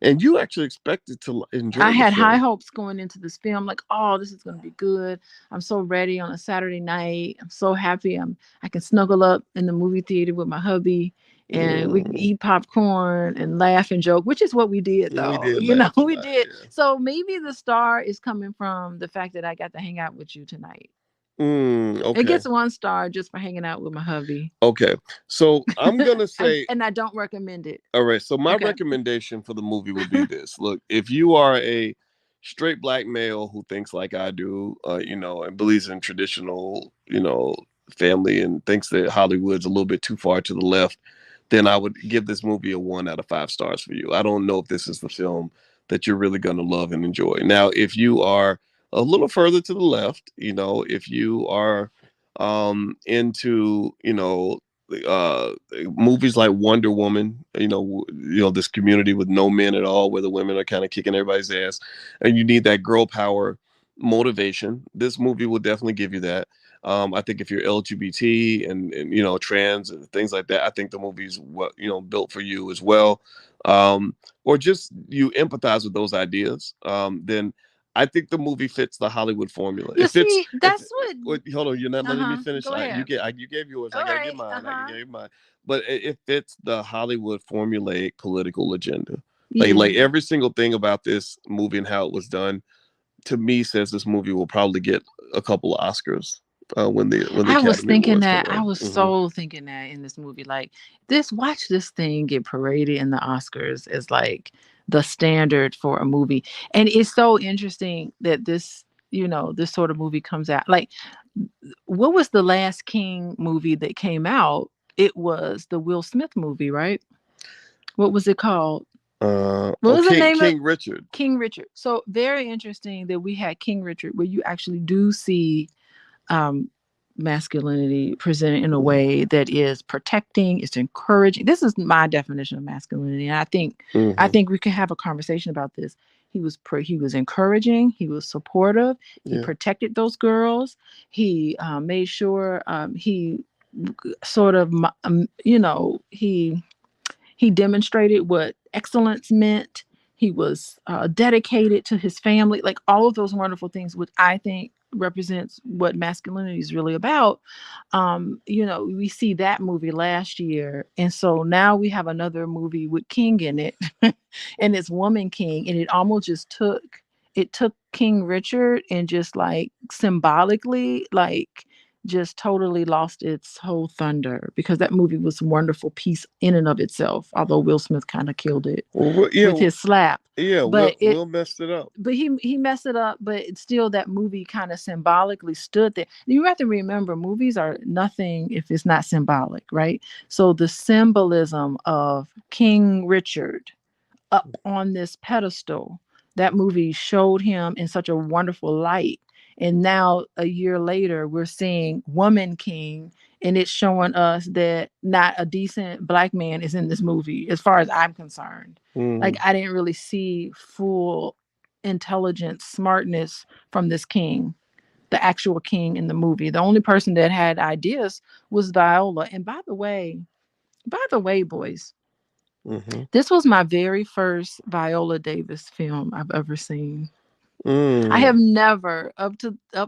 And you actually expected to I enjoy the had high film. hopes going into this film, like, oh, this is gonna be good. I'm so ready on a Saturday night. I'm so happy. I can snuggle up in the movie theater with my hubby and we can Mm, eat popcorn and laugh and joke, which is what we did we though. did You know, laugh a we lot, did. yeah. So maybe the star is coming from the fact that I got to hang out with you tonight. It Okay. gets 1 star just for hanging out with my hubby. Okay. So I'm gonna say, And I don't recommend it. all right. So my Okay. recommendation for the movie would be this. Look, if you are a straight black male who thinks like I do, and believes in traditional, family, and thinks that Hollywood's a little bit too far to the left, then I would give this movie a 1 out of 5 stars for you. I don't know if this is the film that you're really going to love and enjoy. Now, if you are a little further to the left, if you are into, uh movies like Wonder Woman, this community with no men at all, where the women are kind of kicking everybody's ass, and you need that girl power motivation, this movie will definitely give you that. I think if you're LGBT and trans and things like that, I think the movie's what built for you as well. Or just you empathize with those ideas, then I think the movie fits the Hollywood formula. You It fits. see, If that's what. wait, hold on, you're not letting me finish. Go ahead. You gave yours. I All gotta give right. mine. I can give mine. But it fits the Hollywood formulaic political agenda. Like Yeah. every single thing about this movie and how it was done, to me, says this movie will probably get a couple of Oscars when the I was Academy thinking Awards come that. I around. was so thinking that in this movie, like watch this thing get paraded in the Oscars as like the standard for a movie. And it's so interesting that this sort of movie comes out. Like, what was the last King movie that came out? It was the Will Smith movie, right? What was it called? What was the Okay, name of King Richard. King Richard? So very interesting that we had King Richard, where you actually do see um, masculinity presented in a way that is protecting, it's encouraging. This is my definition of masculinity, and I think we can have a conversation about this. He was encouraging, he was supportive, he Yeah. protected those girls, he made sure he sort of he demonstrated what excellence meant. He was dedicated to his family, like all of those wonderful things, which I think represents what masculinity is really about. We see that movie last year, and so now we have another movie with King in it, and it's Woman King, and it took King Richard and just like symbolically, like just totally lost its whole thunder, because that movie was a wonderful piece in and of itself, although Will Smith kind of killed it Well, with his slap. yeah. But Will messed it up. he messed it up, but it's still, that movie kind of symbolically stood there. You have to remember, movies are nothing if it's not symbolic, right? So the symbolism of King Richard up on this pedestal, that movie showed him in such a wonderful light. And now a year later, we're seeing Woman King, and it's showing us that not a decent black man is in this movie, as far as I'm concerned. Like, Mm. I didn't really see full intelligence, smartness from this king, the actual king in the movie. The only person that had ideas was Viola. And by the way, boys, Mm-hmm. this was my very first Viola Davis film I've ever seen. I Mm. have never, up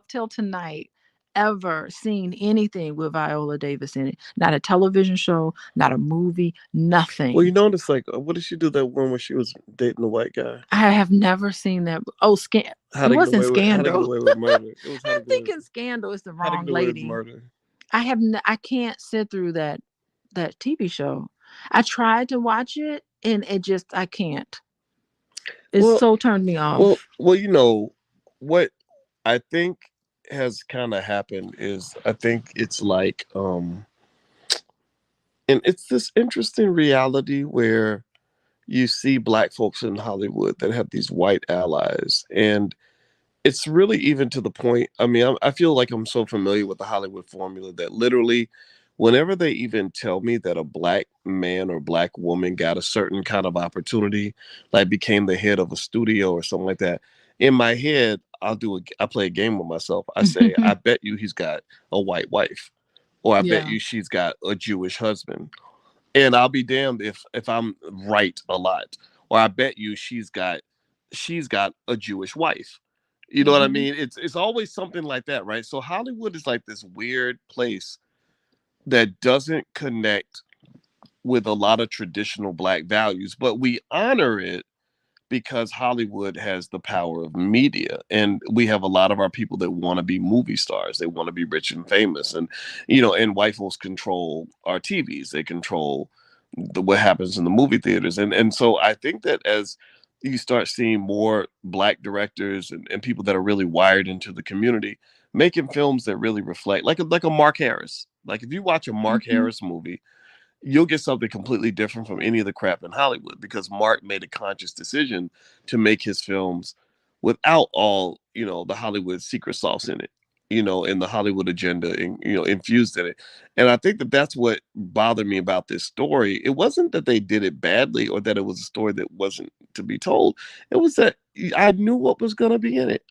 till tonight, ever seen anything with Viola Davis in it. Not a television show, not a movie, Well, you nothing. notice, like, what did she do that one where she was dating the white guy? I have never seen that. Oh, How it to get wasn't away with How to get Scandal. away with murder? It was I'm thinking Scandal is the How to wrong get away with lady. murder. I can't sit through that TV show. I tried to watch it, and I can't. It Well, so turned me off. what I think has kind of happened is, I think it's like, and it's this interesting reality where you see black folks in Hollywood that have these white allies, and it's really even to the point. I mean, I feel like I'm so familiar with the Hollywood formula that literally, whenever they even tell me that a black man or black woman got a certain kind of opportunity, like became the head of a studio or something like that, in my head, I play a game with myself. I say, I bet you he's got a white wife, or I bet Yeah. you she's got a Jewish husband, and I'll be damned if I'm right a lot. Or I bet you she's got a Jewish wife. You know what I Hmm. mean? It's always something like that, right? So Hollywood is like this weird place that doesn't connect with a lot of traditional black values, but we honor it because Hollywood has the power of media, and we have a lot of our people that want to be movie stars. They want to be rich and famous, and and white folks control our TVs. They control what happens in the movie theaters, and so I think that as you start seeing more black directors and people that are really wired into the community making films that really reflect like a Mark Harris. Like if you watch a Mark Hmm. Harris movie, you'll get something completely different from any of the crap in Hollywood because Mark made a conscious decision to make his films without all, the Hollywood secret sauce in it, and the Hollywood agenda and, infused in it. And I think that that's what bothered me about this story. It wasn't that they did it badly or that it was a story that wasn't to be told. It was that I knew what was going to be in it.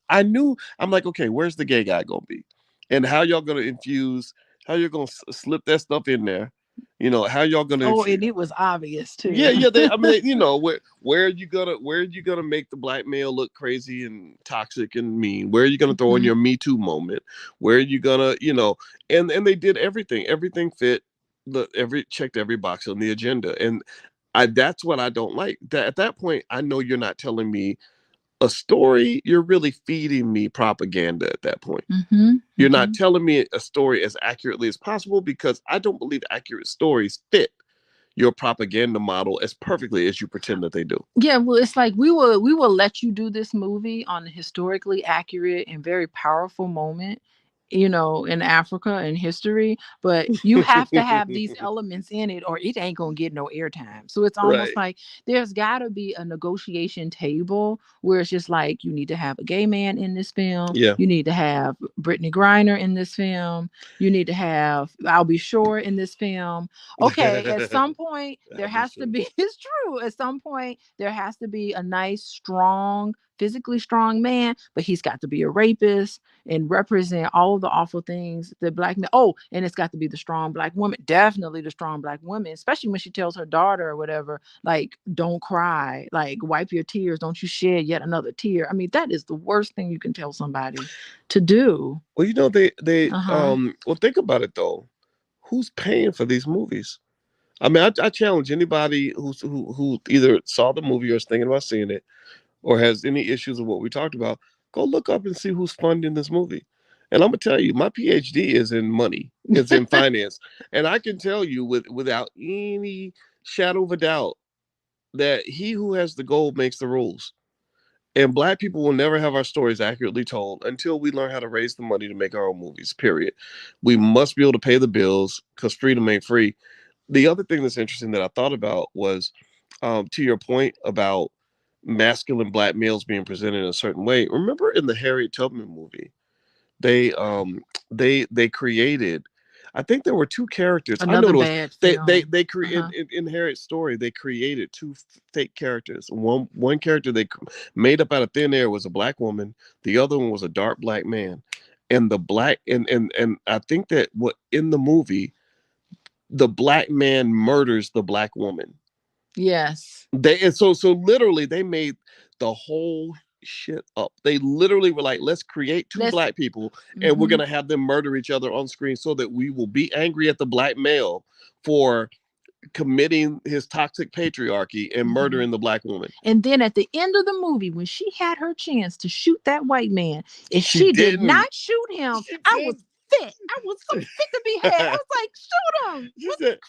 I'm like, okay, where's the gay guy going to be? And how y'all going to infuse, how you're going to slip that stuff in there? How y'all gonna Oh, and it was obvious yeah, too. yeah. I mean, where are you gonna make the black male look crazy and toxic and mean? Where are you gonna throw in Hmm. your Me Too moment? Where are you gonna, and they did everything. Everything fit the every checked every box on the agenda, and that's what I don't like. That at that point, I know you're not telling me a story. You're really feeding me propaganda at that point. Hmm. You're not Hmm. telling me a story as accurately as possible because I don't believe accurate stories fit your propaganda model as perfectly as you pretend that they do. Yeah, well, it's like we will let you do this movie on a historically accurate and very powerful moment, in Africa and history, but you have to have these elements in it or it ain't gonna get no airtime. So it's almost Right. like there's gotta be a negotiation table where it's just like you need to have a gay man in this film, Yeah. you need to have Brittany Griner in this film, you need to have I'll Be Sure in this film. Okay, at some point there I'll be has to sure. be it's true. At some point there has to be a nice, strong, physically strong man, but he's got to be a rapist and represent all of the awful things that black men. Oh, and it's got to be the strong black woman, definitely the strong black woman, especially when she tells her daughter or whatever, like, don't cry, like, wipe your tears, don't you shed yet another tear. I mean, that is the worst thing you can tell somebody to do. Well, they Uh-huh. well, think about it though. Who's paying for these movies? I mean, I challenge anybody who either saw the movie or is thinking about seeing it or has any issues with what we talked about. Go look up and see who's funding this movie. And I'm gonna tell you, my PhD is in money. It's in finance, and I can tell you without any shadow of a doubt that he who has the gold makes the rules. And black people will never have our stories accurately told until we learn how to raise the money to make our own movies, period. We must be able to pay the bills because freedom ain't free. The other thing that's interesting that I thought about was to your point about masculine black males being presented in a certain way. Remember in the Harriet Tubman movie, they they created, I think there were two characters. I know Another it was bad they film. they cre- Uh-huh. in Harriet's story they created two fake characters. One character they made up out of thin air was a black woman. The other one was a dark black man. And the black and I think that what in the movie the black man murders the black woman. Yes. So literally they made the whole shit up. They literally were like, let's create two Let's black people and we're hmm gonna have them murder each other on screen so that we will be angry at the black male for committing his toxic patriarchy and hmm murdering the black woman. And then at the end of the movie, when she had her chance to shoot that white man, and She she did didn't. not shoot him, She I was did. fit. I was so fit to be had. I was like, shoot him. She What's said,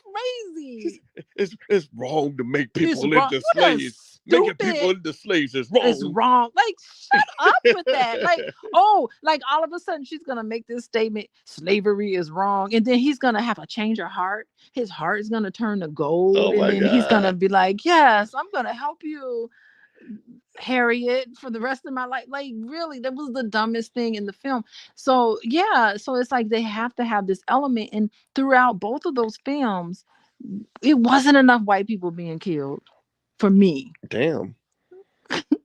she crazy? said it's wrong to make It's people wrong. into What a slaves. Making people stupid into slaves is is wrong. wrong. Like, shut up with that. Like, oh, like all of a sudden she's gonna make this statement: slavery is wrong, and then he's gonna have a change of heart. His heart is gonna turn to gold, Oh and my then he's gonna god. be like, "Yes, I'm gonna help you, Harriet, for the rest of my life." Like, really, that was the dumbest thing in the film. So yeah, so it's like they have to have this element, and throughout both of those films, it wasn't enough white people being killed for me. Damn.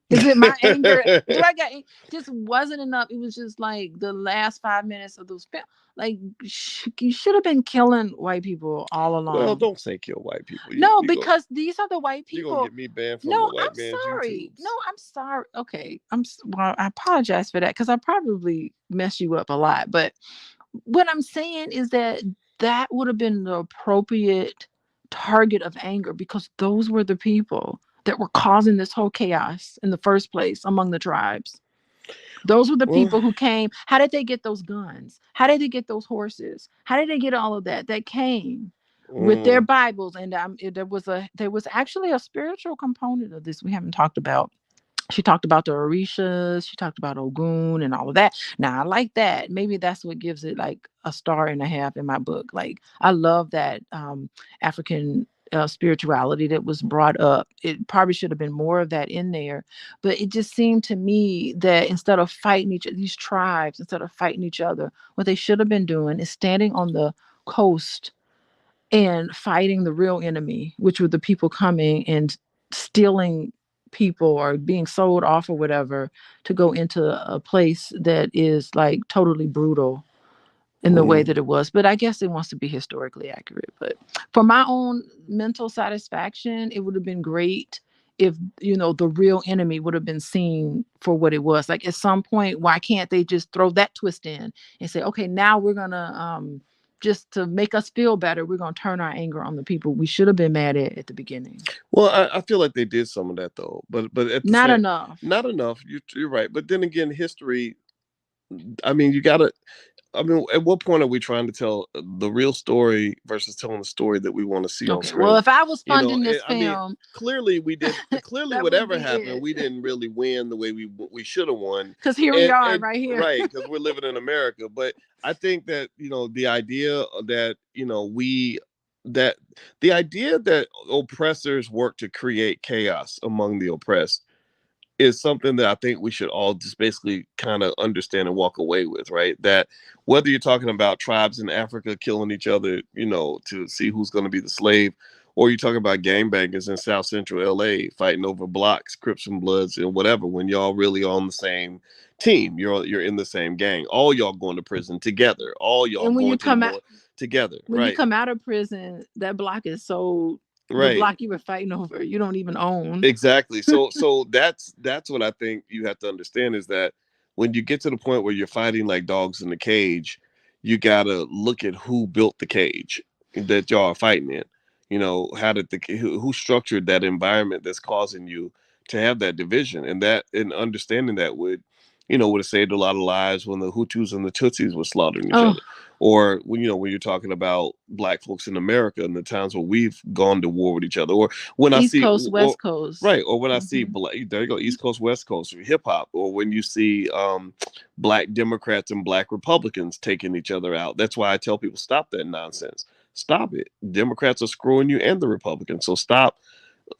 Is it my anger? Do I got just wasn't enough? It was just like the last 5 minutes of those films. Like, you should have been killing white people all Well, along. don't say kill white people. You No, you go because these are the white you're gonna people. get me banned from the No, I'm white man's sorry. No, YouTubes. I'm sorry. Okay, well, I apologize for that because I probably messed you up a lot. But what I'm saying is that that would have been the appropriate target of anger because those were the people that were causing this whole chaos in the first place among the tribes. Those were the Well, people who came. How did they get those guns? How did they get those horses? How did they get all of that? That came with their mm, Bibles, and there was actually a spiritual component of this we haven't talked about. She talked about the Orishas. She talked about Ogun and all of that. Now I like that. Maybe that's what gives it like a star and a half in my book. Like I love that African spirituality that was brought up. It probably should have been more of that in there, but it just seemed to me that instead of fighting these tribes, instead of fighting each other, what they should have been doing is standing on the coast and fighting the real enemy, which were the people coming and stealing people or being sold off or whatever to go into a place that is like totally brutal in the way Mm. that it was. But I guess it wants to be historically accurate. But for my own mental satisfaction, it would have been great if, you know, the real enemy would have been seen for what it was. Like at some point, why can't they just throw that twist in and say, okay, now we're gonna just to make us feel better, we're gonna turn our anger on the people we should have been mad at the beginning. Well, I feel like they did some of that though, but at the Not same, enough. not enough. You're right, but then again, history. I mean, you gotta. I mean, at what point are we trying to tell the real story versus telling the story that we want to see on Okay, well, screen? if I was You know, funding this I mean, film, clearly we did. Clearly, that would whatever be happened, it. we didn't really win the way we should have won, Because here we are and right here. right because we're living in America. But I think that the idea that that the idea that oppressors work to create chaos among the oppressed is something that I think we should all just basically kind of understand and walk away with, right? That whether you're talking about tribes in Africa killing each other, to see who's going to be the slave, or you're talking about gangbangers in South Central LA fighting over blocks, Crips and Bloods, and whatever, when y'all really on the same team, you're in the same gang, all y'all going to prison together, all y'all And when you going to the come out, more together, when you right? come out of prison, that block is so the Right. block you were fighting over, you don't even own. Exactly. So that's what I think you have to understand is that when you get to the point where you're fighting like dogs in the cage, you gotta look at who built the cage that y'all are fighting in. How did who structured that environment that's causing you to have that division, and understanding that would have saved a lot of lives when the Hutus and the Tutsis were slaughtering each Oh, other, or when you're talking about black folks in America and the times where we've gone to war with each other, or when I East see Coast, or West Coast. right, or when I see Hmm. black, there you go, East Coast, West Coast, hip hop, or when you see black Democrats and black Republicans taking each other out. That's why I tell people stop that nonsense. Stop it. Democrats are screwing you and the Republicans. So stop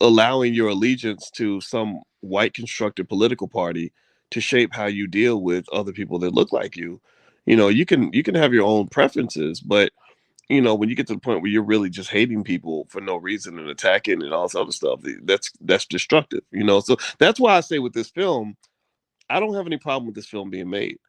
allowing your allegiance to some white constructed political party to shape how you deal with other people that look like you. You can have your own preferences, but when you get to the point where you're really just hating people for no reason and attacking and all this other stuff, that's destructive. So that's why I say with this film, I don't have any problem with this film being made.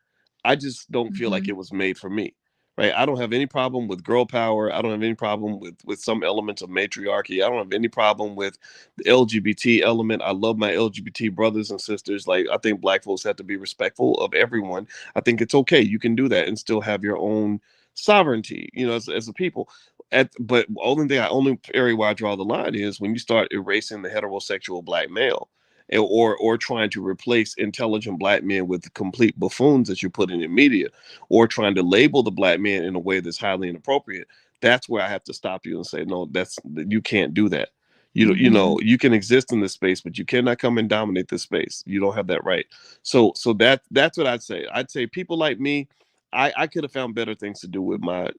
I just don't feel like Hmm. it was made for me. Right. I don't have any problem with girl power. I don't have any problem with some elements of matriarchy. I don't have any problem with the LGBT element. I love my LGBT brothers and sisters. Like, I think black folks have to be respectful of everyone. I think it's okay. You can do that and still have your own sovereignty, as a people. But only area where I draw the line is when you start erasing the heterosexual black male, or trying to replace intelligent black men with complete buffoons that you put in media, or trying to label the black man in a way that's highly inappropriate. That's where I have to stop you and say, no, you can't do that. Hmm. You can exist in this space, but you cannot come and dominate this space. You don't have that right. So that's what I'd say. I'd say people like me, I could have found better things to do with my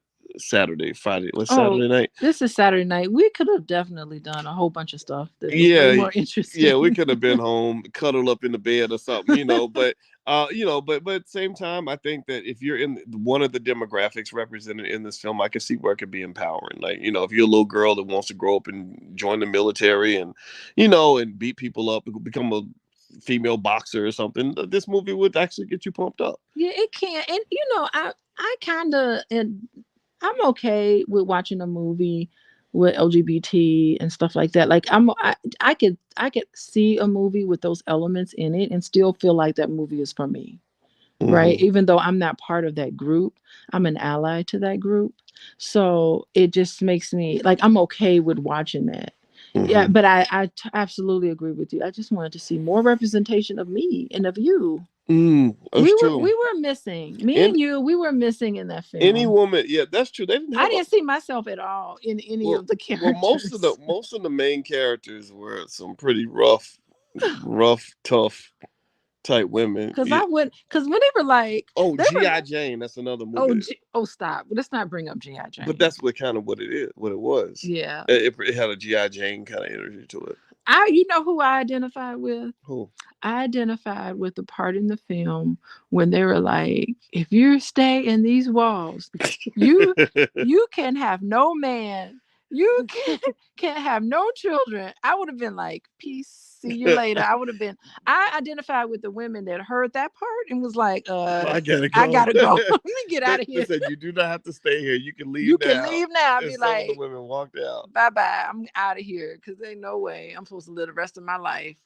Friday. What's Oh, Saturday night? this is Saturday night. We could have definitely done a whole bunch of stuff that was way Yeah, more yeah, we interesting. could have been home, cuddled up in the bed or something, but but at the same time, I think that if you're in one of the demographics represented in this film, I can see where it could be empowering. Like, if you're a little girl that wants to grow up and join the military and and beat people up and become a female boxer or something, this movie would actually get you pumped up. Yeah, it can. And I kind of, and I'm okay with watching a movie with LGBT and stuff like that. Like I could see a movie with those elements in it and still feel like that movie is for me. Right? Hmm. Even though I'm not part of that group, I'm an ally to that group. So it just makes me like I'm okay with watching that. Yeah, Hmm. but absolutely agree with you. I just wanted to see more representation of me and of you. That's We true. were missing. Me And and you, we were missing in that any film. woman, yeah, that's true. They didn't I have a didn't see myself at all in any well, of the most of the characters. most of the main characters were some pretty rough. rough, tough type women. Because Yeah. I wouldn't. Because when they were like, Oh, they were, G.I. Jane. That's another oh, movie. oh, stop. Let's not bring up G.I. But Jane. that's what kind of what it is, what it was. Yeah. It had a G.I. Jane kind of energy to it. You know who I identified with? Who? I identified with the part in the film when they were like, if you stay in these walls, you you can have no man. You can have no children. I would have been like, peace, see you later. I identified with the women that heard that part and was like, I gotta I go. gotta go. Let me get out of They here. said you do not have to stay here. You can You leave can now. leave now. I'd And be some of the like, women walked out. bye bye. I'm out of here. Cause ain't no way I'm supposed to live the rest of my life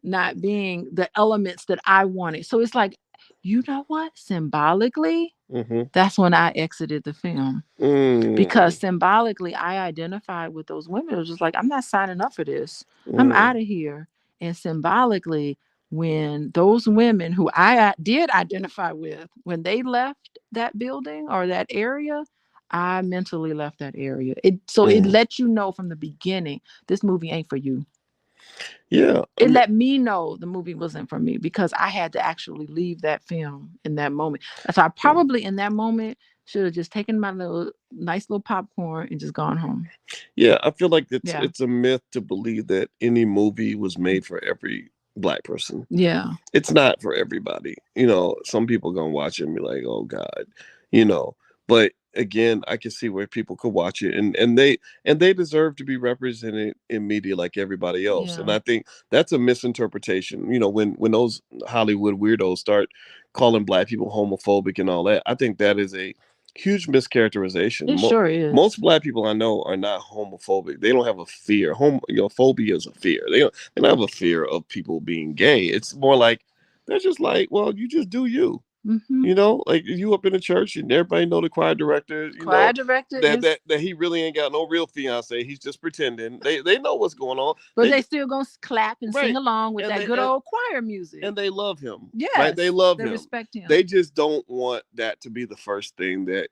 not being the elements that I wanted. So it's like, you know what? Symbolically, Mm-hmm. that's when I exited the film. Because Mm. symbolically, I identified with those women. It was just like, I'm not signing up for this. I'm Mm. out of here. And symbolically, when those women who I did identify with, when they left that building or that area, I mentally left that area. It Mm. let you know from the beginning, this movie ain't for you. Yeah, I It mean, let me know the movie wasn't for me because I had to actually leave that film in that moment. So I probably in that moment should have just taken my little nice little popcorn and just gone home. yeah, I feel like Yeah. it's a myth to believe that any movie was made for every black person. Yeah. It's not for everybody. You know, some people gonna watch it and be like, "Oh God," you know. But again, I can see where people could watch it, and they deserve to be represented in media like everybody else. And Yeah. I think that's a misinterpretation. You know, when those Hollywood weirdos start calling black people homophobic and all that, I think that is a huge mischaracterization. It sure is. Most black people I know are not homophobic. They don't have a fear. Phobia is a fear. They don't have a fear of people being gay. It's more like they're just like, well, you just do you. Mm-hmm. You know, like you up in the church and everybody know the choir director. You Choir know director that is, he really ain't got no real fiance. He's just pretending. They know what's going on. but They they still gonna clap and sing right, along with and that they good old choir music. and they love him. Right, they Yes, love they him. respect him. They just don't want that to be the first thing that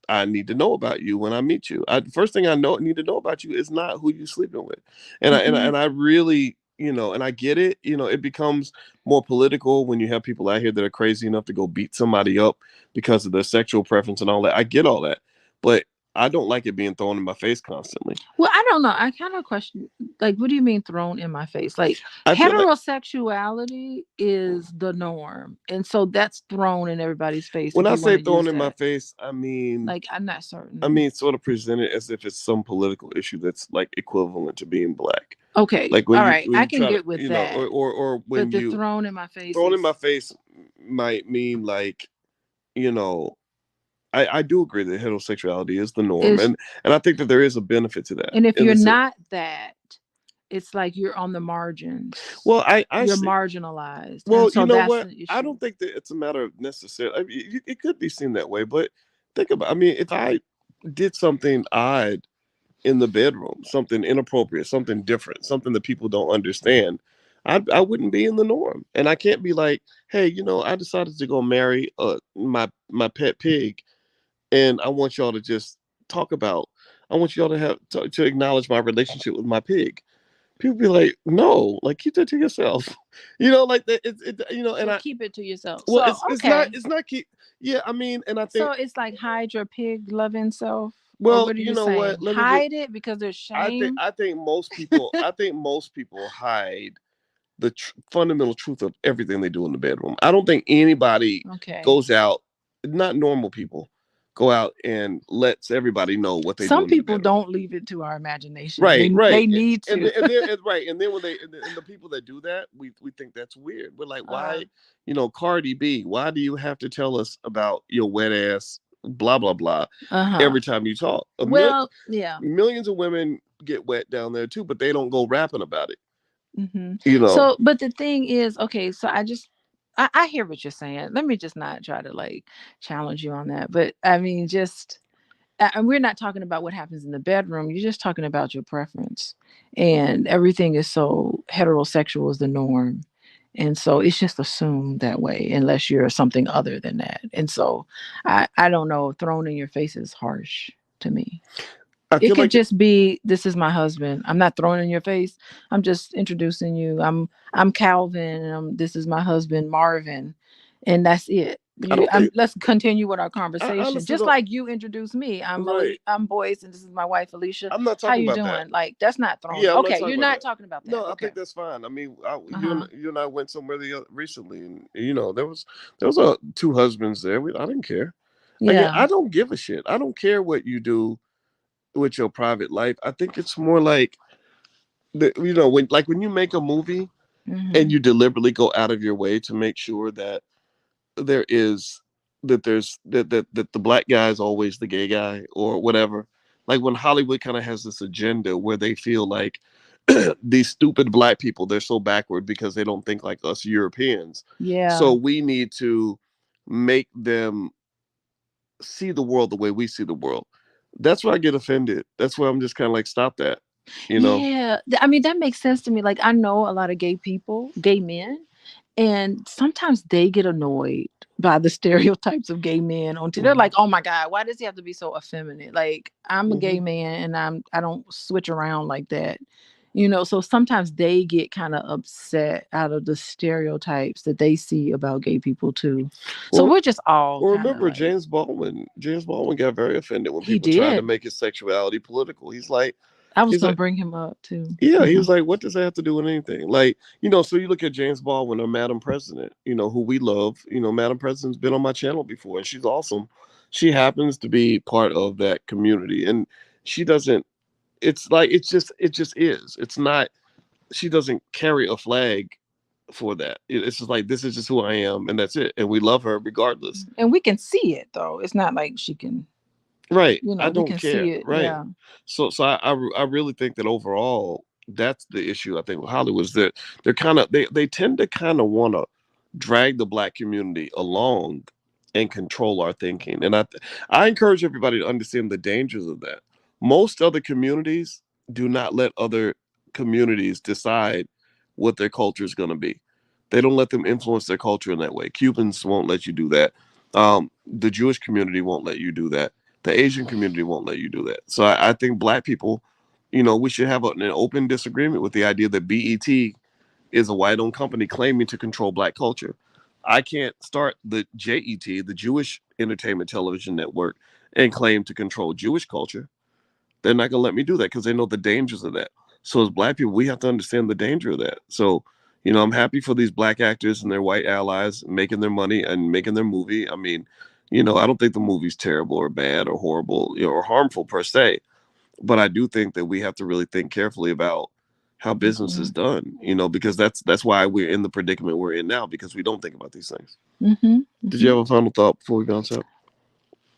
I need to know about you when I meet you. First thing I need to know about you is not who you sleeping with, Mm-hmm. and I really, you know, and I get it. You know, it becomes more political when you have people out here that are crazy enough to go beat somebody up because of their sexual preference and all that. I get all that, but I don't like it being thrown in my face constantly. Well, I don't know. I kind of question, like, what do you mean thrown in my face? Like, I feel like heterosexuality is the norm. And so that's thrown in everybody's face when if I you want say to thrown use in my that. face, Like, I'm not certain. sort of present it as if it's some political issue that's like equivalent to being black. Okay. Like All right. when I you can try to, get with you know, that. or But when the you thrown in my face thrown in my is, face might mean like, you know, I do agree that heterosexuality is the norm, is, and I think that there is a benefit to that and if in you're the sense. not that, it's like you're on the margins. Well, I You're see. marginalized. And Well, you so know that's what? the I issue. don't think that it's a matter of necessarily. I mean, it could be seen that way, but think about. I mean, if I did something odd in the bedroom, something inappropriate, something different, something that people don't understand, I wouldn't be in the norm. And I can't be like, hey, you know, I decided to go marry my pet pig, and I want y'all to just talk about. I want y'all to to acknowledge my relationship with my pig. People be like, no, like keep that to yourself. You know, like that. You know, and So I keep it to yourself. well, So, okay. it's not keep. Yeah, I mean, and I So think it's like hide your pig loving self, or well, what are you you know what? saying? Let me just Hide it because there's shame. I think most people hide the fundamental truth of everything they do in the bedroom. I don't think anybody Okay. goes out, not normal people, go out and lets everybody know what they do Some in the people bedroom. don't leave it to our imagination. Right, They right, need and to. right, and then when and the people that do that, we think that's weird. We're like, uh why, you know, Cardi B, why do you have to tell us about your wet ass, blah blah blah, huh. every time you talk? Well, yeah. Millions of women get wet down there too, but they don't go rapping about it. Hmm. You know, So, but the thing is, okay. So I hear what you're saying. Let me just not try to like challenge you on that. But I mean, just and we're not talking about what happens in the bedroom. You're just talking about your preference, and everything is so heterosexual is the norm, and so it's just assumed that way unless you're something other than that. And so I don't know. Thrown in your face is harsh to me. I It feel could like just be, this is my husband. I'm not throwing it in your face. I'm just introducing you. I'm Calvin, and this is my husband Marvin, and that's it. I don't think Let's continue with our I conversation. honestly Just don't. like you introduced me. Right. I'm Boyce, and this is my wife Alicia. I'm not How talking you about that. doing? Like, that's not throwing. Yeah, I'm not Okay, talking you're about not that. talking about that. No, I Okay. think that's fine. I mean, Uh huh. you and I went somewhere recently, and there was two husbands there. I didn't care. Again, Yeah. I don't give a shit. I don't care what you do with your private life. I think it's more like when you make a movie and Hmm. you deliberately go out of your way to make sure that there is there's that the black guy is always the gay guy or whatever. Like when Hollywood kind of has this agenda where they feel like these stupid black people, they're so backward because they don't think like us Europeans. Yeah. So we need to make them see the world the way we see the world. That's where I get offended. That's where I'm just kind of like, stop that, you know? Yeah. I mean, that makes sense to me. Like, I know a lot of gay people, gay men, and sometimes they get annoyed by the stereotypes of gay men on TV. They're Hmm. like, "Oh my god, why does he have to be so effeminate?" Like, I'm a gay Hmm. man, and I don't switch around like that. So sometimes they get kind of upset out of the stereotypes that they see about gay people too. So Well, we're just all well, kind of remember like, James Baldwin. James Baldwin got very offended when he people tried to did. make his sexuality political. I was He's gonna like, bring him up too. yeah, he Hmm. was like, what does that have to do with anything? Like, so you look at James Baldwin or Madam President, who we love. Madam President's been on my channel before, and she's awesome. She happens to be part of that community, and she doesn't. It's like it just is. It's not. She doesn't carry a flag for that. It's just like this is just who I am, and that's it. And we love her regardless. And we can see it though. It's not like she can. Right. I We don't can care. see it. Right. Yeah. So I really think that overall, that's the issue. I think with Hollywood is that they tend to kind of want to drag the black community along and control our thinking. And I encourage everybody to understand the dangers of that. Most other communities do not let other communities decide what their culture is going to be. They don't let them influence their culture in that way. Cubans won't let you do that. The Jewish community won't let you do that. The Asian community won't let you do that. So I think black people, we should have an open disagreement with the idea that BET is a white-owned company claiming to control black culture. I can't start the JET, the Jewish Entertainment Television Network, and claim to control Jewish culture. They're not going to let me do that because they know the dangers of that. So as black people, we have to understand the danger of that. So, I'm happy for these black actors and their white allies making their money and making their movie. I mean, I don't think the movie's terrible or bad or horrible, or harmful per se. But I do think that we have to really think carefully about how business is Mhm. done, because that's why we're in the predicament we're in now, because we don't think about these things. Mhm. Did you Mhm. have a final thought before we bounce out?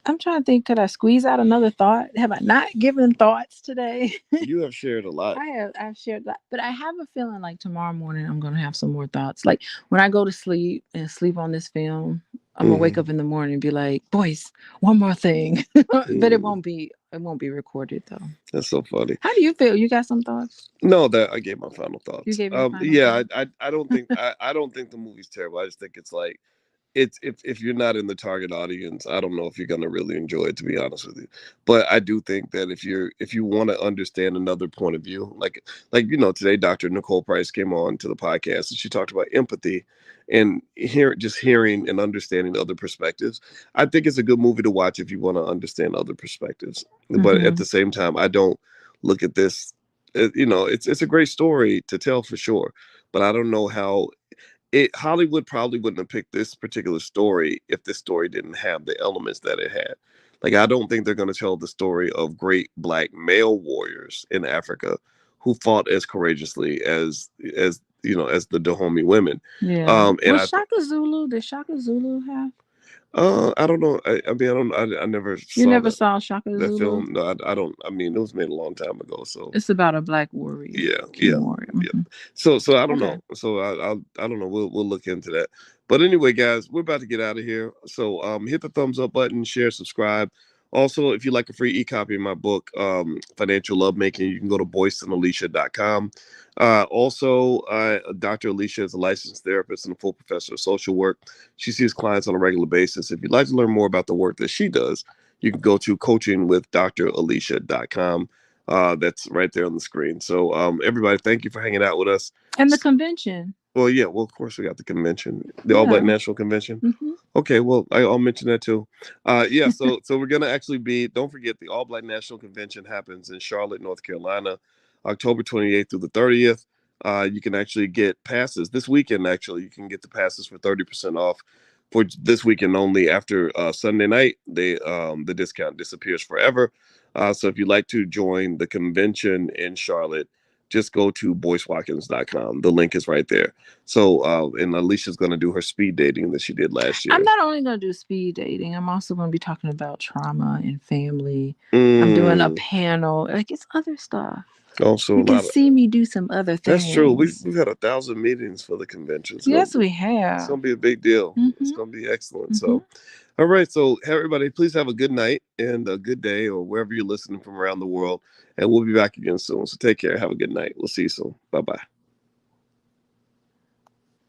I'm trying to think. Could I squeeze out another thought? Have I not given thoughts today? You have shared a lot. I have. I've shared that, but I have a feeling like tomorrow morning I'm gonna have some more thoughts. Like when I go to sleep and sleep on this film, I'm gonna wake Mm, up in the morning and be like, "Boys, one more thing," but it mm, won't be. It won't be recorded though. that's so funny. How do you feel? You got some thoughts? No, that I gave my final You thoughts. gave your final Yeah, thought. I don't think I don't think the movie's terrible. I just think it's like it's if you're not in the target audience, I don't know if you're gonna really enjoy it, to be honest with you. But I do think that if you want to understand another point of view, like today Dr. Nicole Price came on to the podcast and she talked about empathy and hearing and understanding other perspectives. I think it's a good movie to watch if you want to understand other perspectives. But at Mm-hmm. the same time, I don't look at this. It's a great story to tell for sure, but I don't know how Hollywood probably wouldn't have picked this particular story if this story didn't have the elements that it had. Like I don't think they're going to tell the story of great black male warriors in Africa who fought as courageously as the Dahomey women. Yeah. And Was Shaka Zulu? Did Shaka Zulu have? I don't know. I mean, I don't. I never You saw never saw Shaka that Zulu? film. No, I don't. I mean, it was made a long time ago. So It's about a black warrior, yeah, king yeah, warrior. yeah. Hmm. So I don't Okay. know. So I don't know. We'll look into that. But anyway, guys, we're about to get out of here. So hit the thumbs up button, share, subscribe. Also, if you'd like a free e-copy of my book, Financial Lovemaking, you can go to boyceandalicia.com. Dr. Alicia is a licensed therapist and a full professor of social work. She sees clients on a regular basis. If you'd like to learn more about the work that she does, you can go to coachingwithdralicia.com. That's right there on the screen. So everybody, thank you for hanging out with us. And the convention. Well, yeah, well, of course we got the convention, the All Black Yeah. National Convention. Hmm. Okay, well, I'll mention that too. Yeah, so we're gonna actually be. Don't forget, the All Black National Convention happens in Charlotte, North Carolina, October 28th through the 30th. You can actually get passes this weekend. Actually, you can get the passes for 30% off for this weekend only. After Sunday night, the discount disappears forever. So if you'd like to join the convention in Charlotte, just go to boycewatkins.com. The link is right there. So, and Alicia's going to do her speed dating that she did last year. I'm not only going to do speed dating, I'm also going to be talking about trauma and family. I'm doing a Mm. panel. Like, it's other stuff. Also, You a can lot of see me do some other that's true. things. We've had 1,000 meetings for the convention. Yes, we It's have. gonna be a big deal. It's Hmm. gonna be excellent. Hmm. So, all right. So, everybody, please have a good night and a good day, or wherever you're listening from around the world. And we'll be back again soon. So, take care. Have a good night. We'll see you soon. Bye bye.